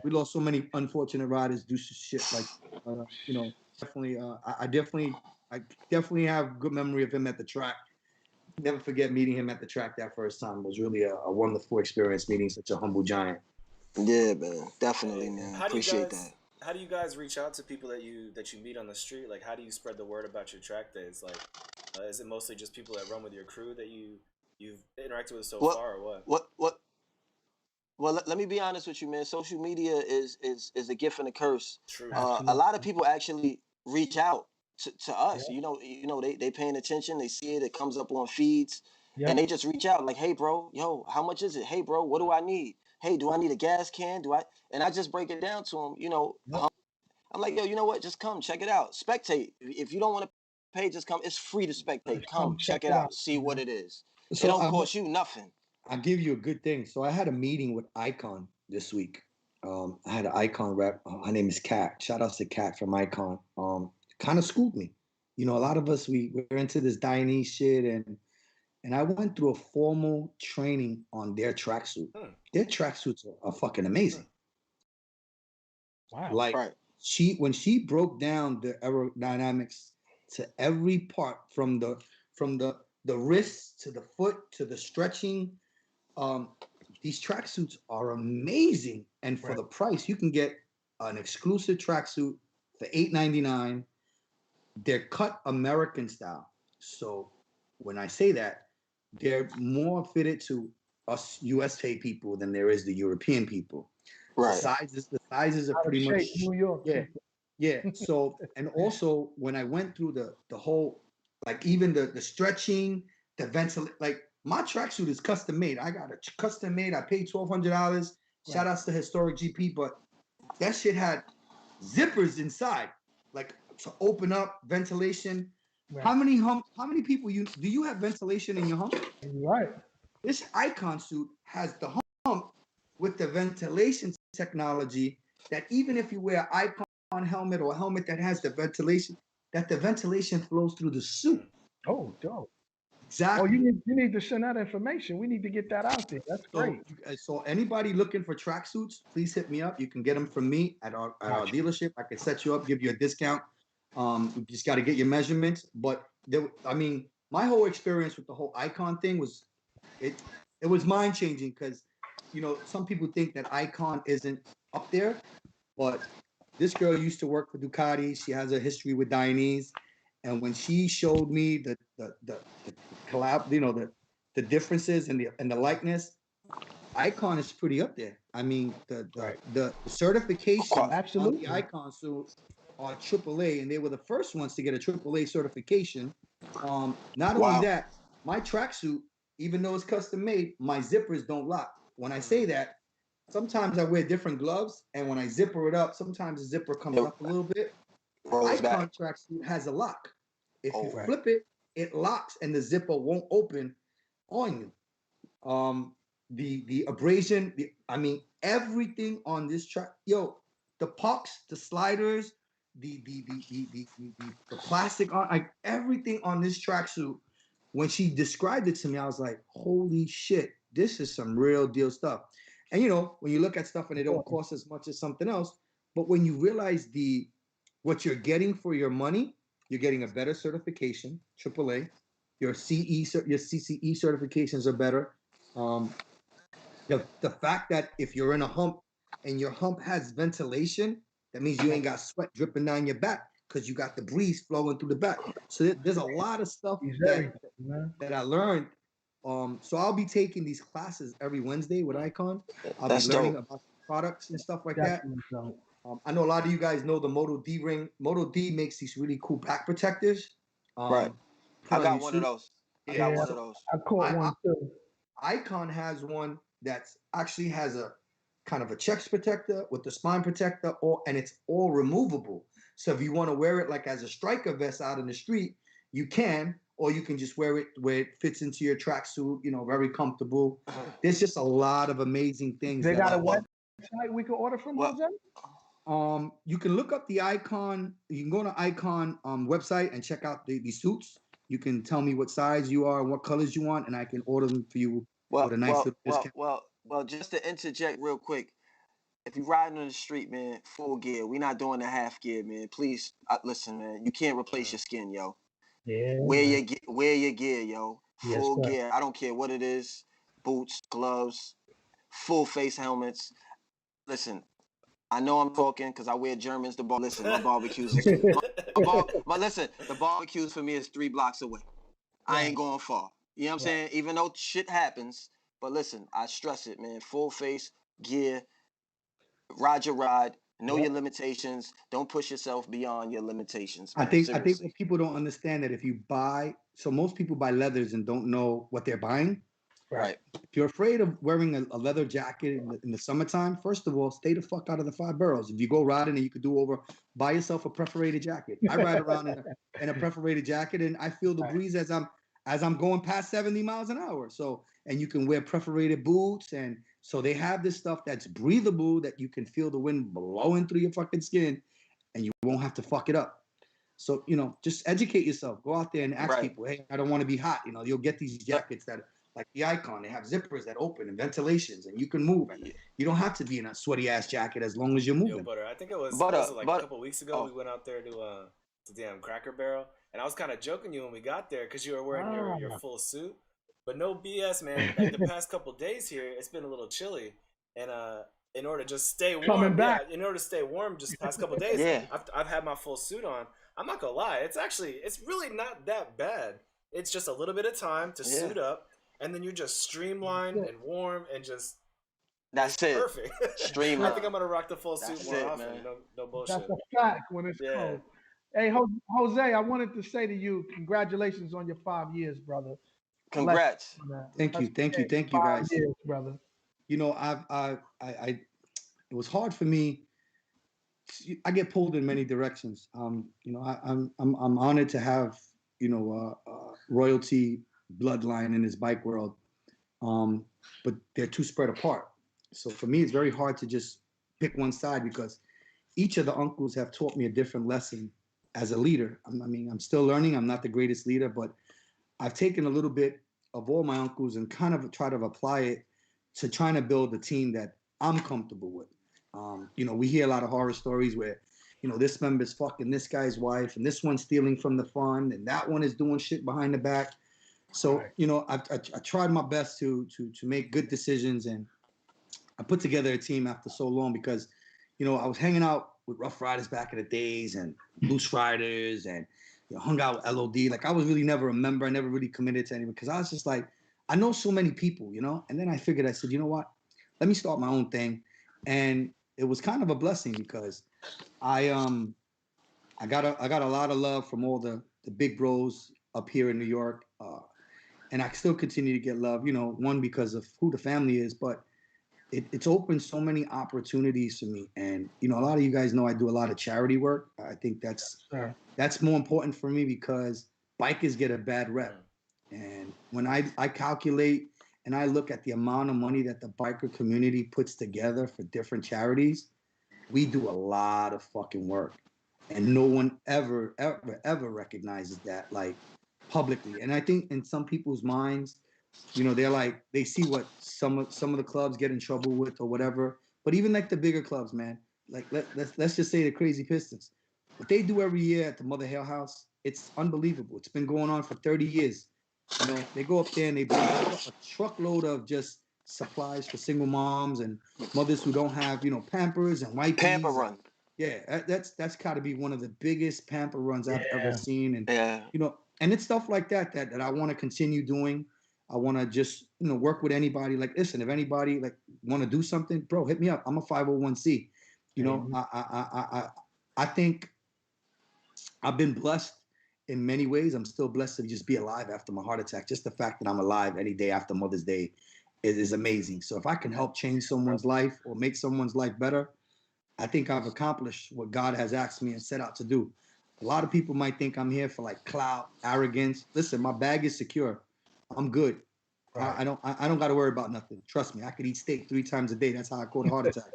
We lost so many unfortunate riders due to shit like, you know, definitely. I definitely have good memory of him at the track. Never forget meeting him at the track that first time. It was really a wonderful experience meeting such a humble giant.
Yeah, man. Definitely, man. Appreciate that.
How do you guys reach out to people that you meet on the street? Like, how do you spread the word about your track days? Like, is it mostly just people that run with your crew that you've interacted with so far, or what?
Well, let me be honest with you, man. Social media is a gift and a curse.
True.
A lot of people actually reach out to us. Yeah. You know, they paying attention. They see it. It comes up on feeds, and they just reach out like, "Hey, bro, yo, how much is it? Hey, bro, what do I need? Hey, do I need a gas can? And I just break it down to them. You know, I'm like, yo, you know what? Just come check it out. Spectate. If you don't want to pay, just come. It's free to spectate. Come check it out. See what it is. So it don't cost you nothing.
I'll give you a good thing. So I had a meeting with Icon this week. I had an Icon rep. Her name is Kat. Shout out to Kat from Icon. Kind of schooled me. you know, a lot of us we're into this Dainese shit, and I went through a formal training on their tracksuit. Their tracksuits are fucking amazing.
Wow.
Like when she broke down the aerodynamics to every part, from the wrist to the foot to the stretching, these tracksuits are amazing. And for the price, you can get an exclusive tracksuit for $8.99. They're cut American style. So when I say that, they're more fitted to us USA people than there is the European people. Right. The sizes are pretty much
New York.
Yeah. So, and also when I went through the whole, like even the stretching, the ventilation, like my tracksuit is custom made. I got a custom made. I paid $1,200. Shout outs to Historic GP, but that shit had zippers inside, like to open up, ventilation. Right. How many people do you have ventilation in your hump?
Right.
This Icon suit has the hump with the ventilation technology that even if you wear an Icon helmet or a helmet that has the ventilation, that the ventilation flows through the suit.
Oh, dope.
Exactly.
Oh, you need to send that information. We need to get that out there. That's great.
So anybody looking for tracksuits, please hit me up. You can get them from me at our dealership. I can set you up, give you a discount. You just got to get your measurements. But my whole experience with the whole Icon thing was, it was mind changing, because, you know, some people think that Icon isn't up there, but this girl used to work for Ducati. She has a history with Dainese, and when she showed me the collab, you know, the differences and the likeness, Icon is pretty up there. I mean, the certification on the Icon suit are AAA, and they were the first ones to get a AAA certification. Not only that, my tracksuit, even though it's custom made, my zippers don't lock. When I say that, sometimes I wear different gloves, and when I zipper it up, sometimes the zipper comes up a little bit. Icon tracksuit has a lock. If you flip it, it locks, and the zipper won't open on you. The abrasion, everything on this track, the pucks, the sliders, the plastic on, like everything on this tracksuit. When she described it to me, I was like, holy shit, this is some real deal stuff. And you know, when you look at stuff and it don't cost as much as something else, but when you realize what you're getting for your money, you're getting a better certification, AAA. Your CCE certifications are better. The fact that if you're in a hump and your hump has ventilation, that means you ain't got sweat dripping down your back, because you got the breeze flowing through the back. So there's a lot of stuff that I learned. So I'll be taking these classes every Wednesday with Icon. I'll be learning about products and stuff like that. I know a lot of you guys know the Moto D ring. Moto D makes these really cool back protectors.
Right. I got one of those. I got one of those.
I caught one too.
Icon has one that actually has a kind of a chest protector with the spine protector, and it's all removable. So if you want to wear it like as a striker vest out in the street, you can, or you can just wear it where it fits into your tracksuit, you know, very comfortable. There's just a lot of amazing things.
They got a website we can order from, Jose?
You can look up the Icon. You can go to Icon website and check out the suits. You can tell me what size you are and what colors you want, and I can order them for you with a nice little discount.
Well, just to interject real quick, if you're riding on the street, man, full gear. We're not doing the half gear, man. Please, listen, man. You can't replace your skin, yo.
Yeah.
Wear your gear, yo. Full gear. I don't care what it is. Boots, gloves, full face helmets. Listen, I know I'm talking because I wear Germans. Listen, my barbecues. Listen, the barbecues for me is 3 blocks away. I ain't going far. You know what I'm saying? Even though shit happens, but listen, I stress it, man. Full face gear. Ride your ride. Know your limitations. Don't push yourself beyond your limitations. Man.
I think what people don't understand that if you buy, so most people buy leathers and don't know what they're buying.
Right.
If you're afraid of wearing a leather jacket in the summertime, first of all, stay the fuck out of the 5 boroughs. If you go riding and you could do over, buy yourself a perforated jacket. I ride around in a perforated jacket, and I feel the breeze as I'm going past 70 miles an hour. So, and you can wear perforated boots, and so they have this stuff that's breathable that you can feel the wind blowing through your fucking skin, and you won't have to fuck it up. So, just educate yourself. Go out there and ask
Right.
people, hey, I don't want to be hot. You'll get these jackets that like the Icon, they have zippers that open and ventilations and you can move. And you don't have to be in a sweaty ass jacket as long as you're moving.
Yo, Butter, I think it was,
Butter,
like
but,
a couple weeks ago, we went out there to damn Cracker Barrel. And I was kind of joking you when we got there because you were wearing your full suit. But no BS, man. Like the past couple days here, it's been a little chilly. And in order to just stay warm, in order to stay warm, just past couple days, I've had my full suit on. I'm not gonna lie, it's really not that bad. It's just a little bit of time to suit up, and then you're just streamlined and warm and just.
That's it.
Perfect.
Streamlined.
I think I'm gonna rock the full suit more often. No bullshit.
That's a fact when it's cold. Hey, Jose, I wanted to say to you, congratulations on your 5 years, brother.
Congrats.
Thank you, guys.
5 years, brother.
It was hard for me. I get pulled in many directions. I'm honored to have, royalty bloodline in this bike world. But they're too spread apart. So for me, it's very hard to just pick one side because each of the uncles have taught me a different lesson as a leader. I'm still learning. I'm not the greatest leader, but I've taken a little bit of all my uncles and kind of try to apply it to trying to build a team that I'm comfortable with. We hear a lot of horror stories where, this member's fucking this guy's wife and this one's stealing from the fund and that one is doing shit behind the back. So, I tried my best to make good decisions, and I put together a team after so long because, I was hanging out with Rough Riders back in the days and Loose Riders and hung out with LOD. Like I was really never a member. I never really committed to anyone because I was just like, I know so many people, and then I figured, I said, you know what, let me start my own thing. And it was kind of a blessing because I got a lot of love from all the big bros up here in New York. And I still continue to get love, one, because of who the family is, but it's opened so many opportunities for me. And, a lot of you guys know I do a lot of charity work. I think that's more important for me because bikers get a bad rep. And when I calculate and I look at the amount of money that the biker community puts together for different charities, we do a lot of fucking work. And no one ever recognizes that, like, publicly. And I think in some people's minds, they're like, they see what some of the clubs get in trouble with or whatever. But even like the bigger clubs, man, like let's just say the Crazy Pistons, what they do every year at the Mother Hale House, it's unbelievable. It's been going on for 30 years. They go up there and they bring a truckload of just supplies for single moms and mothers who don't have, Pampers and wipes.
Pamper run.
Yeah, that's got to be one of the biggest pamper runs I've ever seen. And and it's stuff like that I want to continue doing. I want to just, work with anybody. Like, listen, if anybody like want to do something, bro, hit me up. I'm a 501c. I think I've been blessed in many ways. I'm still blessed to just be alive after my heart attack. Just the fact that I'm alive any day after Mother's Day is amazing. So if I can help change someone's life or make someone's life better, I think I've accomplished what God has asked me and set out to do. A lot of people might think I'm here for like clout, arrogance. Listen, my bag is secure. I'm good. Right. I don't got to worry about nothing. Trust me. I could eat steak 3 times a day. That's how I caught a heart attack.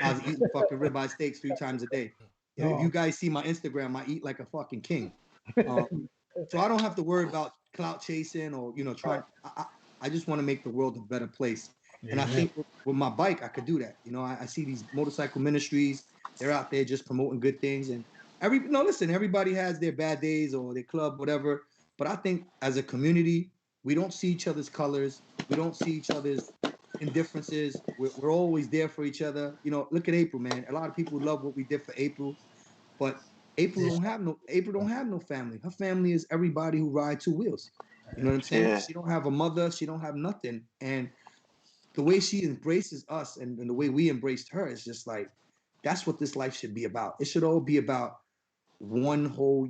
I was eating fucking ribeye steaks 3 times a day. If you guys see my Instagram, I eat like a fucking king. So I don't have to worry about clout chasing or trying. I just want to make the world a better place. And I think with my bike, I could do that. I see these motorcycle ministries. They're out there just promoting good things. And everybody has their bad days or their club, whatever. But I think as a community, we don't see each other's colors. We don't see each other's indifferences. We're always there for each other. Look at April, man. A lot of people love what we did for April, but April don't have no family. Her family is everybody who ride 2 wheels. You know what I'm saying? Yeah. She don't have a mother. She don't have nothing. And the way she embraces us and the way we embraced her is just like, that's what this life should be about. It should all be about one whole,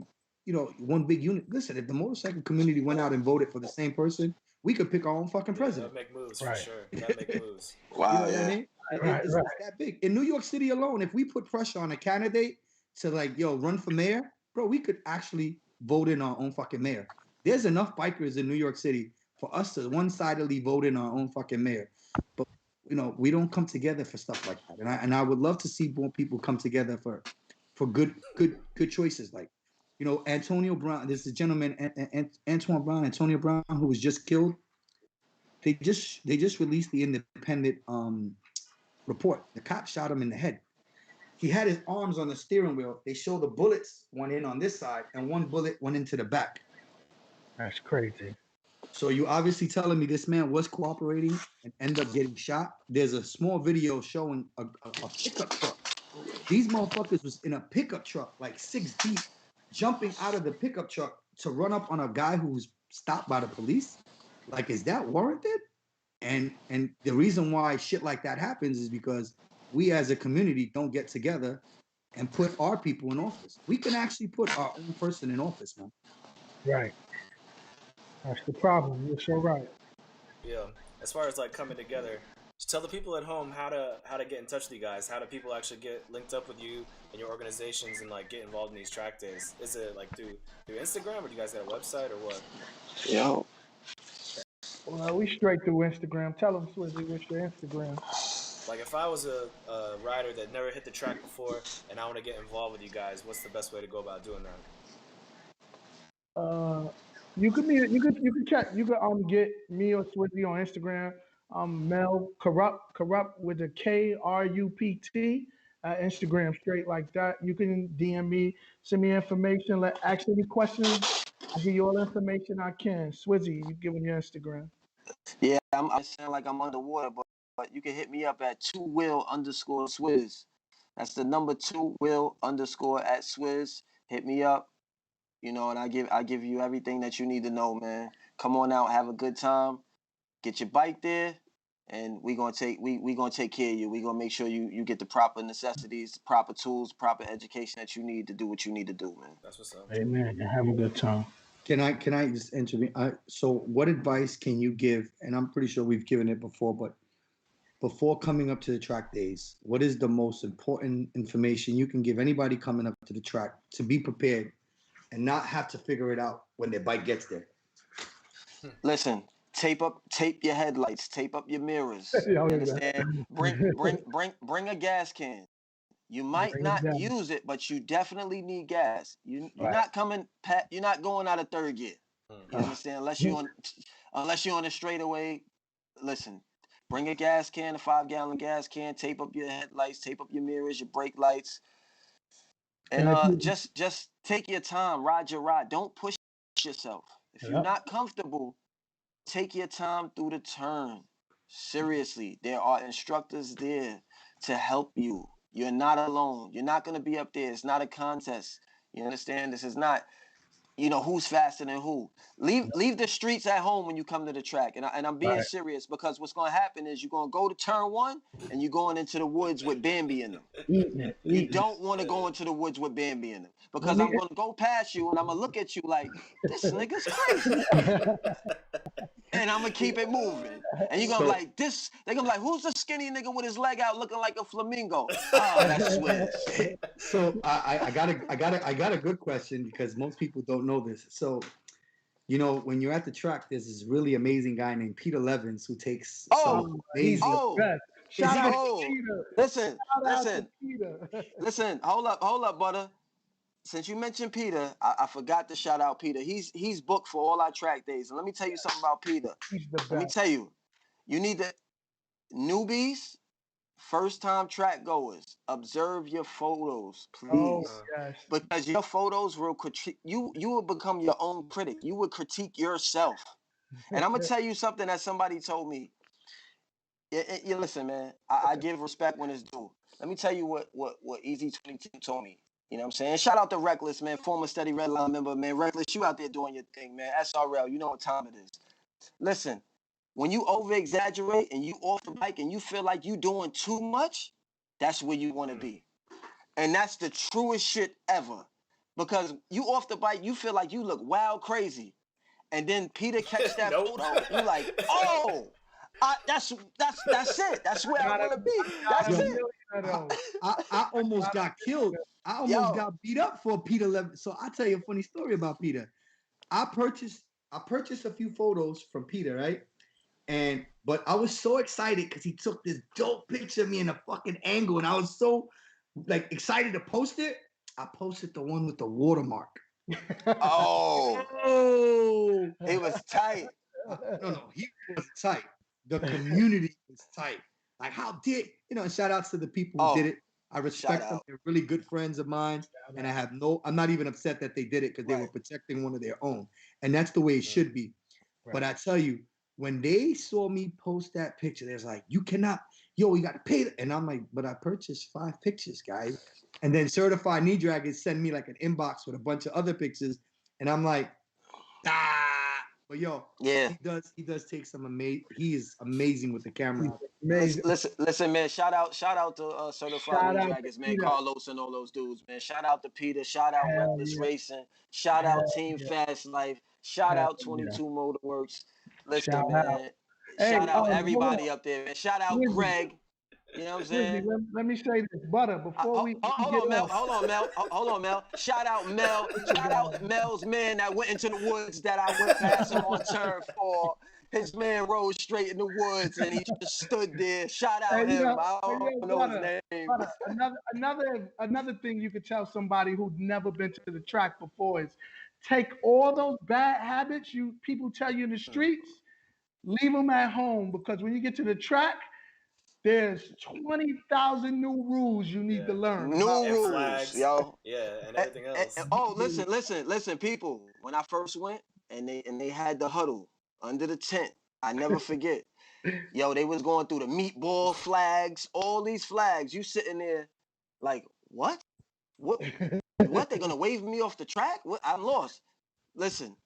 one big unit. Listen, if the motorcycle community went out and voted for the same person, we could pick our own fucking president.
That'd make moves for sure. That'd make moves.
Wow,
what I mean? It's that big. In New York City alone, if we put pressure on a candidate to run for mayor, bro, we could actually vote in our own fucking mayor. There's enough bikers in New York City for us to one-sidedly vote in our own fucking mayor. But we don't come together for stuff like that. And I would love to see more people come together for good choices. Like, You know, Antonio Brown. This is a gentleman, Antonio Brown, who was just killed. They just released the independent report. The cop shot him in the head. He had his arms on the steering wheel. They show the bullets went in on this side, and one bullet went into the back.
That's crazy.
So you obviously telling me this man was cooperating and ended up getting shot. There's a small video showing a pickup truck. These motherfuckers was in a pickup truck, like 6 deep, jumping out of the pickup truck to run up on a guy who was stopped by the police. Like, is that warranted? And the reason why shit like that happens is because we as a community don't get together and put our people in office. We can actually put our own person in office, man.
Right. That's the problem. You're so right.
Yeah. As far as like coming together, just tell the people at home how to get in touch with you guys. How do people actually get linked up with you and your organizations and like get involved in these track days? Is it like through Instagram, or do you guys got a website, or what?
Yo.
Well, we straight through Instagram. Tell them, Swizzy, what's your Instagram?
Like, if I was a rider that never hit the track before and I want to get involved with you guys, what's the best way to go about doing that?
You can check. You can get me or Swizzy on Instagram. Mel Corrupt with a KRUPT. Instagram straight like that. You can DM me, send me information, ask any questions. I give you all the information I can. Swizzy, you give me your Instagram.
Yeah, I sound like I'm underwater, but you can hit me up at 2will_Swizz. That's the number 2will_@Swizz. Hit me up, you know, and I give you everything that you need to know, man. Come on out, have a good time, get your bike there, and we gonna take care of you. We gonna make sure you get the proper necessities, proper tools, proper education that you need to do what you need to do, man.
That's what's up.
Amen. And have a good time.
Can I just intervene? So what advice can you give? And I'm pretty sure we've given it before, but before coming up to the track days, what is the most important information you can give anybody coming up to the track to be prepared and not have to figure it out when their bike gets there?
Listen, tape your headlights, tape up your mirrors. You understand? Bring a gas can. You might not use it, but you definitely need gas. You're not going out of third gear. You understand? Unless you're on a straightaway. Listen, bring a gas can, a 5-gallon gas can. Tape up your headlights, tape up your mirrors, your brake lights, and just take your time. Ride your ride. Don't push yourself. If you're not comfortable, take your time through the turn. Seriously, there are instructors there to help you. You're not alone. You're not going to be up there. It's not a contest. You understand? This is not, who's faster than who. Leave the streets at home when you come to the track. And I'm being serious, because what's going to happen is you're going to go to turn 1 and you're going into the woods with Bambi in them. You don't want to go into the woods with Bambi in them, because I'm going to go past you and I'm going to look at you like, this nigga's crazy. And I'm going to keep it moving. And you're going to be like, this. They're going to be like, who's the skinny nigga with his leg out looking like a flamingo? Oh, that's Swizz.
So I got a good question, because most people don't know this. So, when you're at the track, there's this really amazing guy named Peter Levins who takes some amazing.
Shout out to Peter.
Listen, hold up, butter. Since you mentioned Peter, I forgot to shout out Peter. He's booked for all our track days. And let me tell you something about Peter. Let me tell you, you need to, newbies, first-time track goers, observe your photos, please.
Oh, yes.
Because your photos will critique, you will become your own critic. You will critique yourself. And I'm going to tell you something that somebody told me. You listen, man, I give respect when it's due. Let me tell you what Easy 22 told me. You know what I'm saying? Shout out to Reckless, man, former Steady Redline member, man. Reckless, you out there doing your thing, man. SRL, you know what time it is. Listen, when you over-exaggerate and you off the bike and you feel like you doing too much, that's where you want to be. And that's the truest shit ever. Because you off the bike, you feel like you look wild crazy. And then Peter catch that photo, you like, oh, that's it. That's where I want to be. That's it.
I almost got killed. I almost got beat up for Peter Levin. So I'll tell you a funny story about Peter. I purchased a few photos from Peter, right? But I was so excited because he took this dope picture of me in a fucking angle, and I was so excited to post it. I posted the one with the watermark.
Oh, it was tight.
No, he was tight. The community was tight. Like, how did and shout outs to the people who did it. I respect them. They're really good friends of mine. And I'm not even upset that they did it because they were protecting one of their own. And that's the way it should be. Right. But I tell you, when they saw me post that picture, they was like, you cannot, you got to pay. And I'm like, but I purchased 5 pictures, guys. And then Certified Knee Draggers send me like an inbox with a bunch of other pictures. And I'm like, but he does take some he is amazing with the camera.
Listen, man. Shout out to Certified Knee Draggers, man. Carlos and all those dudes, man. Shout out to Peter. Shout out Reckless Racing. Shout out Team Fast Life. Shout out 22 Motorworks. Listen, man. Shout out everybody up there, man. Shout out Greg. You know what I'm saying?
Let me say this, Butter, before we
hold on, Mel. Shout out Mel. Shout out Mel's man that went into the woods that I went past him on turn 4. His man rode straight in the woods and he just stood there. Shout out him. I don't know his name.
Butter, another thing you could tell somebody who's never been to the track before is take all those bad habits people tell you in the streets, leave them at home, because when you get to the track, there's 20,000 new rules you need to learn.
New rules, flags,
yo. Yeah, and everything else. Listen,
people. When I first went and they had the huddle under the tent, I never forget. Yo, they was going through the meatball flags, all these flags. You sitting there like, what? What? They're gonna wave me off the track? What? I'm lost. Listen,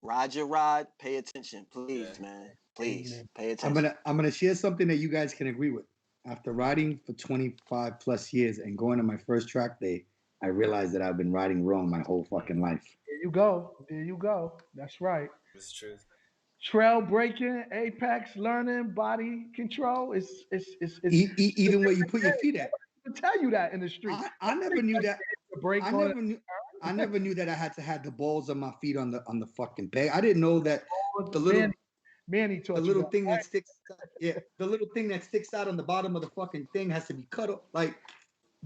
ride your ride. Pay attention, please, man. Please pay attention.
I'm gonna share something that you guys can agree with. After riding for 25 plus years and going to my first track day, I realized that I've been riding wrong my whole fucking life.
There you go. That's right.
It's the truth.
Trail breaking, apex, learning, body control. It's
even where you put your feet at.
I tell you that in the street.
I never knew that. I never knew that I had to have the balls of my feet on the fucking peg. I didn't know that the little.
Manny taught
the little thing that sticks, the little thing that sticks out on the bottom of the fucking thing has to be cut off. Like,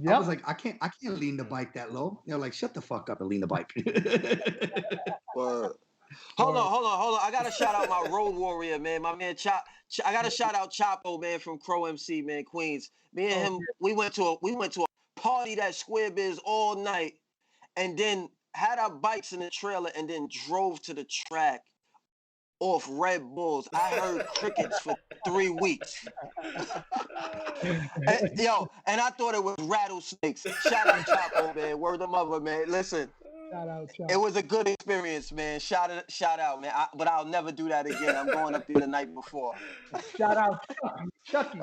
I was like, I can't lean the bike that low. They're like, shut the fuck up and lean the bike.
Hold on. I gotta shout out my road warrior, man. My man I gotta shout out Chapo, man, from Crow MC, man, Queens. Me and him, we went to a party that Square Biz all night, and then had our bikes in the trailer, and then drove to the track off Red Bulls. I heard crickets for 3 weeks. and I thought it was rattlesnakes. Shout out Chapo, man. Word of mother, man. Listen,
shout out, Chapo.
It was a good experience, man. Shout out, man. But I'll never do that again. I'm going up there the night before.
Shout out Chucky.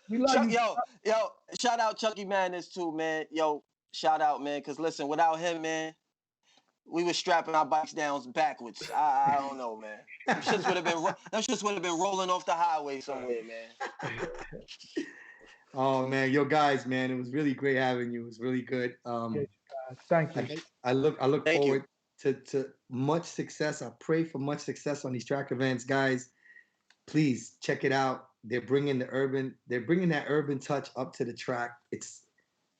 We love you.
Yo, shout out Chucky Madness too, man. Yo, shout out, man. Because listen, without him, man, we were strapping our bikes down backwards. I don't know, man. Them shits would have been rolling off the highway somewhere, man.
Oh man, yo guys, man, it was really great having you. It was really good.
Thank you.
I look forward to much success. I pray for much success on these track events, guys. Please check it out. They're bringing that urban touch up to the track. It's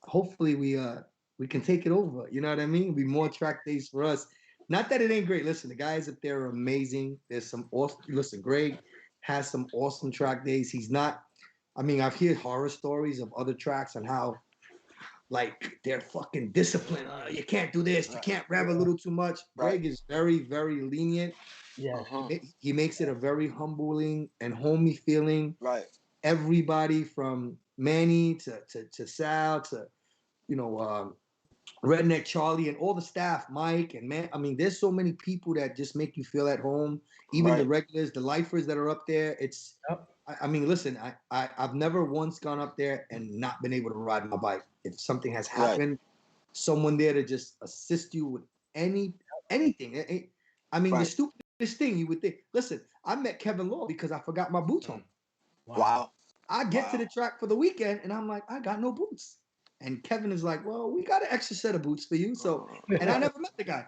hopefully we can take it over. You know what I mean? It'll be more track days for us. Not that it ain't great. Listen, the guys up there are amazing. There's some awesome. Listen, Greg has some awesome track days. He's not. I mean, I've heard horror stories of other tracks and how, like, they're fucking disciplined. You can't do this. You can't rev a little too much. Greg is very, very lenient.
Yeah.
He makes it a very humbling and homey feeling.
Right.
Everybody from Manny to Sal to, Redneck Charlie and all the staff, Mike and man. I mean, there's so many people that just make you feel at home. Even the regulars, the lifers that are up there. It's. I mean, listen. I've never once gone up there and not been able to ride my bike. If something has happened, someone there to just assist you with anything. I mean, the stupidest thing you would think. Listen, I met Kevin Law because I forgot my boots home.
Wow.
I get to the track for the weekend and I'm like, I got no boots. And Kevin is like, well, we got an extra set of boots for you. So, and I never met the guy.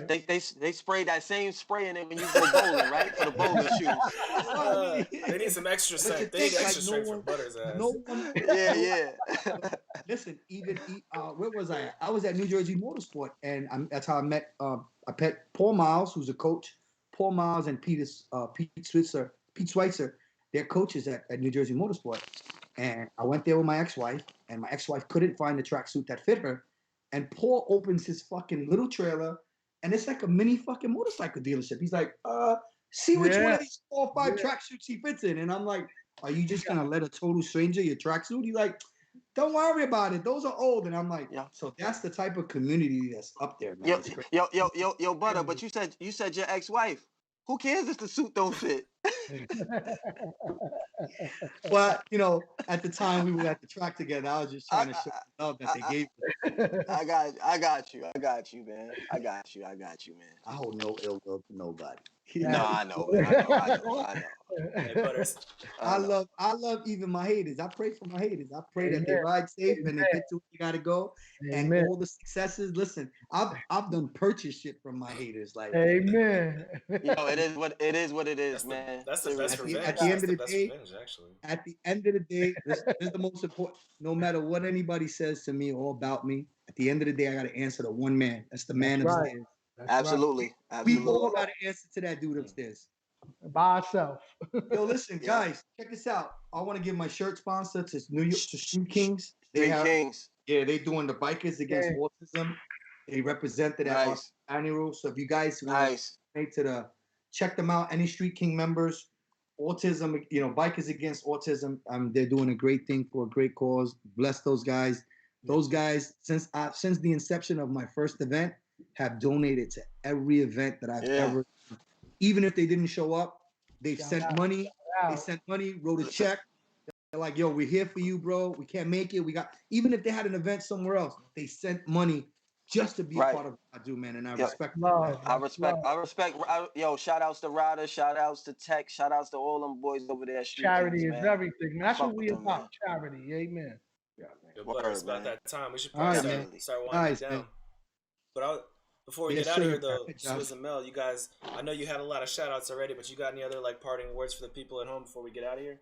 they spray that same spray in it when you go bowling, right? For the bowling shoes.
They need some extra scent. They need extra strength for Butter's ass.
No one.
Yeah.
Listen, where was I at? I was at New Jersey Motorsport, and that's how I met Paul Miles, who's a coach. Paul Miles and Pete Schweitzer, they're coaches at New Jersey Motorsport. And I went there with my ex-wife, and my ex-wife couldn't find the tracksuit that fit her. And Paul opens his fucking little trailer, and it's like a mini fucking motorcycle dealership. He's like, see which one of these 4 or 5 tracksuits he fits in. And I'm like, are you just gonna let a total stranger your tracksuit? He's like, don't worry about it. Those are old. And I'm like, so that's the type of community that's up there, man.
Yo, Butter, but you said your ex-wife. Who cares if the suit don't fit?
But at the time we were at the track together, I was just trying to show the love that they gave me.
I got you, man. I got you, man.
I hold no ill will to nobody.
No, I know.
Hey, Butters.
I love even my haters. I pray for my haters. I pray that they ride safe and they get to where they gotta go. And all the successes. Listen, I've done purchase shit from my haters. Like,
amen.
It is what it is, man.
That's the best revenge.
At the end of the day, at the end of the day, this is the most important. No matter what anybody says to me or about me, at the end of the day, I gotta answer to one man. That's the man upstairs.
Absolutely.
We all gotta answer to that dude upstairs.
By ourselves.
Yo, listen, guys, check this out. I want to give my shirt sponsor to New York, to Street Kings.
Kings.
Yeah, they doing the Bikers Against Autism. They represented at our annual. So if you guys want to check them out, any Street King members, autism, Bikers Against Autism, they're doing a great thing for a great cause. Bless those guys. Those guys, since the inception of my first event, have donated to every event that I've ever. Even if they didn't show up, they've sent money. They sent money, wrote a check. They're like, yo, we're here for you, bro. We can't make it. Even if they had an event somewhere else, they sent money just to be part of what I do, man. And I respect
love.
I respect. Yo, shout outs to Ryder, shout outs to Tech, shout outs to all them boys over there.
Charity is everything, man. That's what we about. Charity, amen.
Yo, Butter, it's about that time. We should probably start winding down. But before we get out of here, though, Swizz and Mel, you guys, I know you had a lot of shout outs already, but you got any other parting words for the people at home before we get out of here?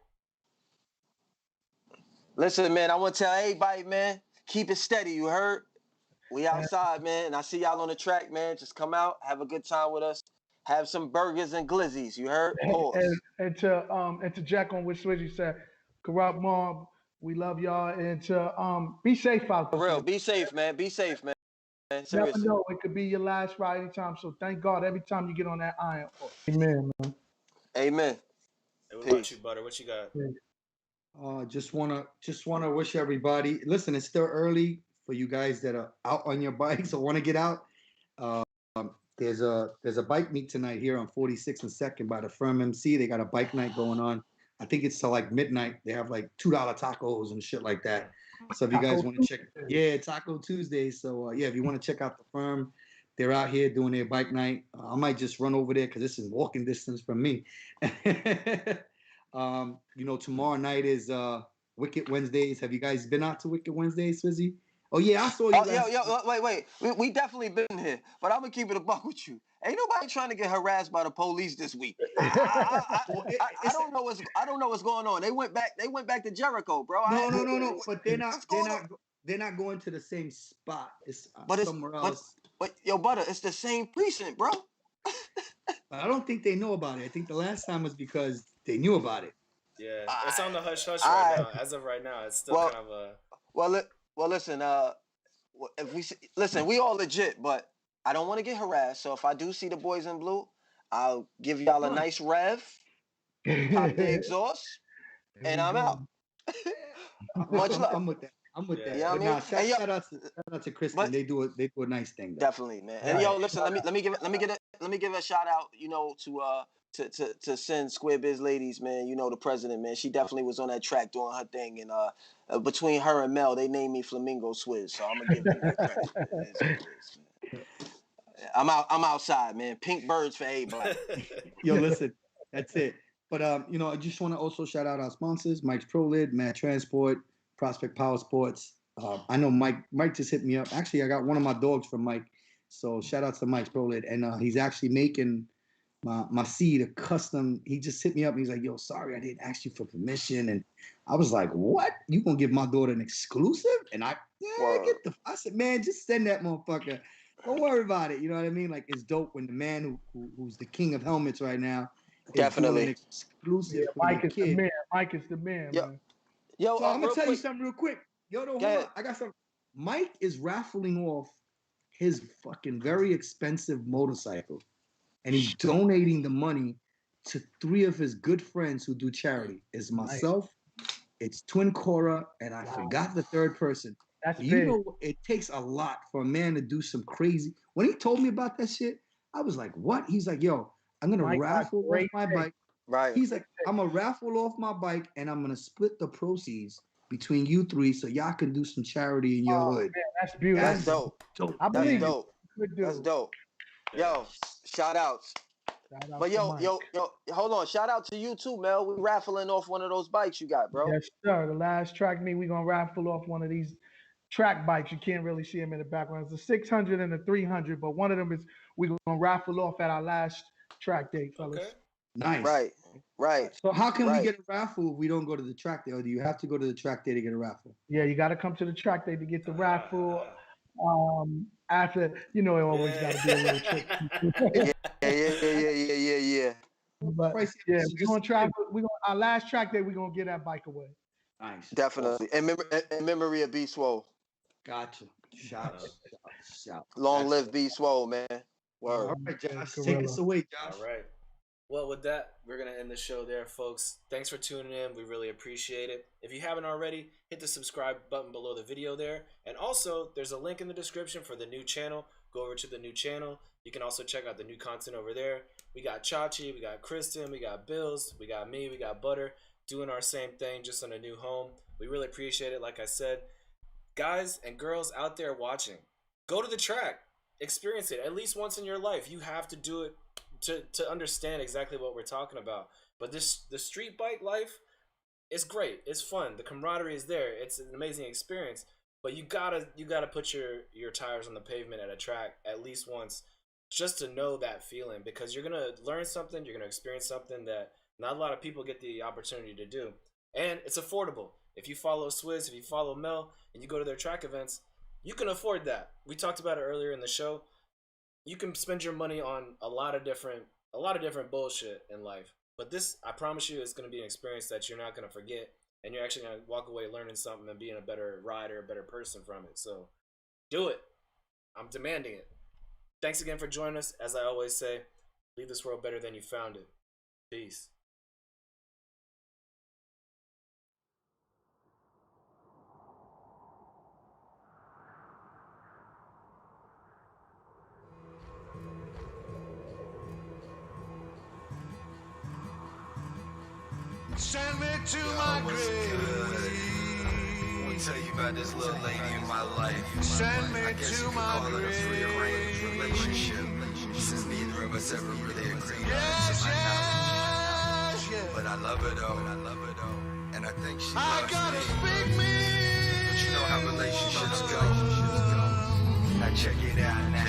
Listen, man, I want to tell everybody, man, keep it steady. You heard? We outside, man, and I see y'all on the track, man. Just come out, have a good time with us, have some burgers and glizzies. You heard?
And to Jack on what Swizzy said, Corrupt Mob, we love y'all, and to be safe out there.
For real, be safe, man. Be safe, man.
Never know, it could be your last ride anytime. So thank God every time you get on that iron. Amen, man.
Amen.
Hey, what about you, Butter? What you got?
Just wanna wish everybody. Listen, it's still early for you guys that are out on your bikes or want to get out. There's a bike meet tonight here on 46th and 2nd by the Firm MC. They got a bike night going on. I think it's till midnight. They have $2 tacos and shit like that. So if you guys want to check, Taco Tuesday. So if you want to check out the Firm, they're out here doing their bike night. I might just run over there because this is walking distance from me. Tomorrow night is Wicked Wednesdays. Have you guys been out to Wicked Wednesdays, Swizzy? Oh yeah, I saw you.
Wait. We definitely been here, but I'm gonna keep it a buck with you. Ain't nobody trying to get harassed by the police this week. I don't know what's going on. They went back to Jericho, bro.
No. But they're not going to the same spot. It's somewhere else.
But yo, Butter, it's the same precinct, bro.
I don't think they know about it. I think the last time was because they knew about it.
Yeah, it's on the hush right now. As of right now, it's still kind of a.
Well, listen. We all legit, but I don't want to get harassed. So if I do see the boys in blue, I'll give y'all a nice rev, pop the exhaust, and I'm out. Much love.
I'm with that.
Yeah,
shout out to Kristen. They do a nice thing. Though.
Definitely, man. And yo, listen. Let me give a shout out. To send Square Biz ladies, man. The president, man. She definitely was on that track doing her thing, and between her and Mel, they named me Flamingo Swizz. So I'm gonna give them that credit. I'm outside, man. Pink birds for everybody.
Yo, listen, that's it. But I just want to also shout out our sponsors: Mike's ProLid, Mad Transport, Prospect Power Sports. I know Mike just hit me up. Actually, I got one of my dogs from Mike. So shout out to Mike Prolet, and he's actually making my seed a custom. He just hit me up and he's like, yo, sorry, I didn't ask you for permission. And I was like, what? You gonna give my daughter an exclusive? And I said, man, just send that motherfucker. Don't worry about it. You know what I mean? Like, it's dope when the man who's the king of helmets right now is doing an exclusive for
Mike
the
is
kid.
the man. Mike is the man, man.
Yo,
so I'm gonna tell you something real quick. Yo, hold on. I got something. Mike is raffling off his fucking very expensive motorcycle, and he's donating the money to 3 of his good friends who do charity. It's myself, it's Twin Cora, and I forgot the third person.
That's
you
big.
know, it takes a lot for a man to do some crazy. When he told me about that shit, I was like, what? He's like, yo, I'm gonna raffle off my bike.
Right.
He's like, I'm gonna raffle off my bike and I'm gonna split the proceeds between you 3 so y'all can do some charity in your hood.
Man, that's beautiful.
That's dope.
I believe
that's dope. That's dope. Yo, shout outs. But yo, hold on. Shout out to you too, Mel. We raffling off one of those bikes you got, bro.
Yes, sir. The last track meet, we're gonna raffle off one of these track bikes. You can't really see them in the background. It's a 600 and a 300, but one of them is we're gonna raffle off at our last track day, fellas.
Okay. Nice.
Right.
So how can we get a raffle if we don't go to the track day, or do you have to go to the track day to get a raffle?
Yeah, you got to come to the track day to get the raffle. After, you know, it always got to be a little trick.
Yeah.
But yeah, we're gonna travel. Our last track day, we're gonna get that bike away.
Nice.
Definitely. In memory of B Swole.
Gotcha. Shout out.
Long live B Swole, man. Word.
All right, Josh. Take us away, Josh.
All right. Well, with that, we're going to end the show there, folks. Thanks for tuning in. We really appreciate it. If you haven't already, hit the subscribe button below the video there. And also, there's a link in the description for the new channel. Go over to the new channel. You can also check out the new content over there. We got Chachi, we got Kristen, we got Bills, we got me, we got Butter, doing our same thing just on a new home. We really appreciate it, like I said. Guys and girls out there watching, go to the track. Experience it at least once in your life. You have to do it to understand exactly what we're talking about. But the street bike life is great. It's fun. The camaraderie is there. It's an amazing experience. But you gotta put your tires on the pavement at a track at least once, just to know that feeling, because you're gonna learn something. You're gonna experience something that not a lot of people get the opportunity to do, and it's affordable. If you follow Swizz, if you follow Mel, and you go to their track events, you can afford that. We talked about it earlier in the show. You can spend your money on a lot of different bullshit in life. But this, I promise you, is going to be an experience that you're not going to forget. And you're actually going to walk away learning something and being a better rider, a better person from it. So do it. I'm demanding it. Thanks again for joining us. As I always say, leave this world better than you found it. Peace.
Send me to my grave.
I want to tell you about this little lady in my life.
Send me
I guess
to
you could
my
call it a free-range relationship, since neither of us ever really agreed on it to my knowledge. But I love her though, and I think she loves me. But you know how relationships go. Now check it out now.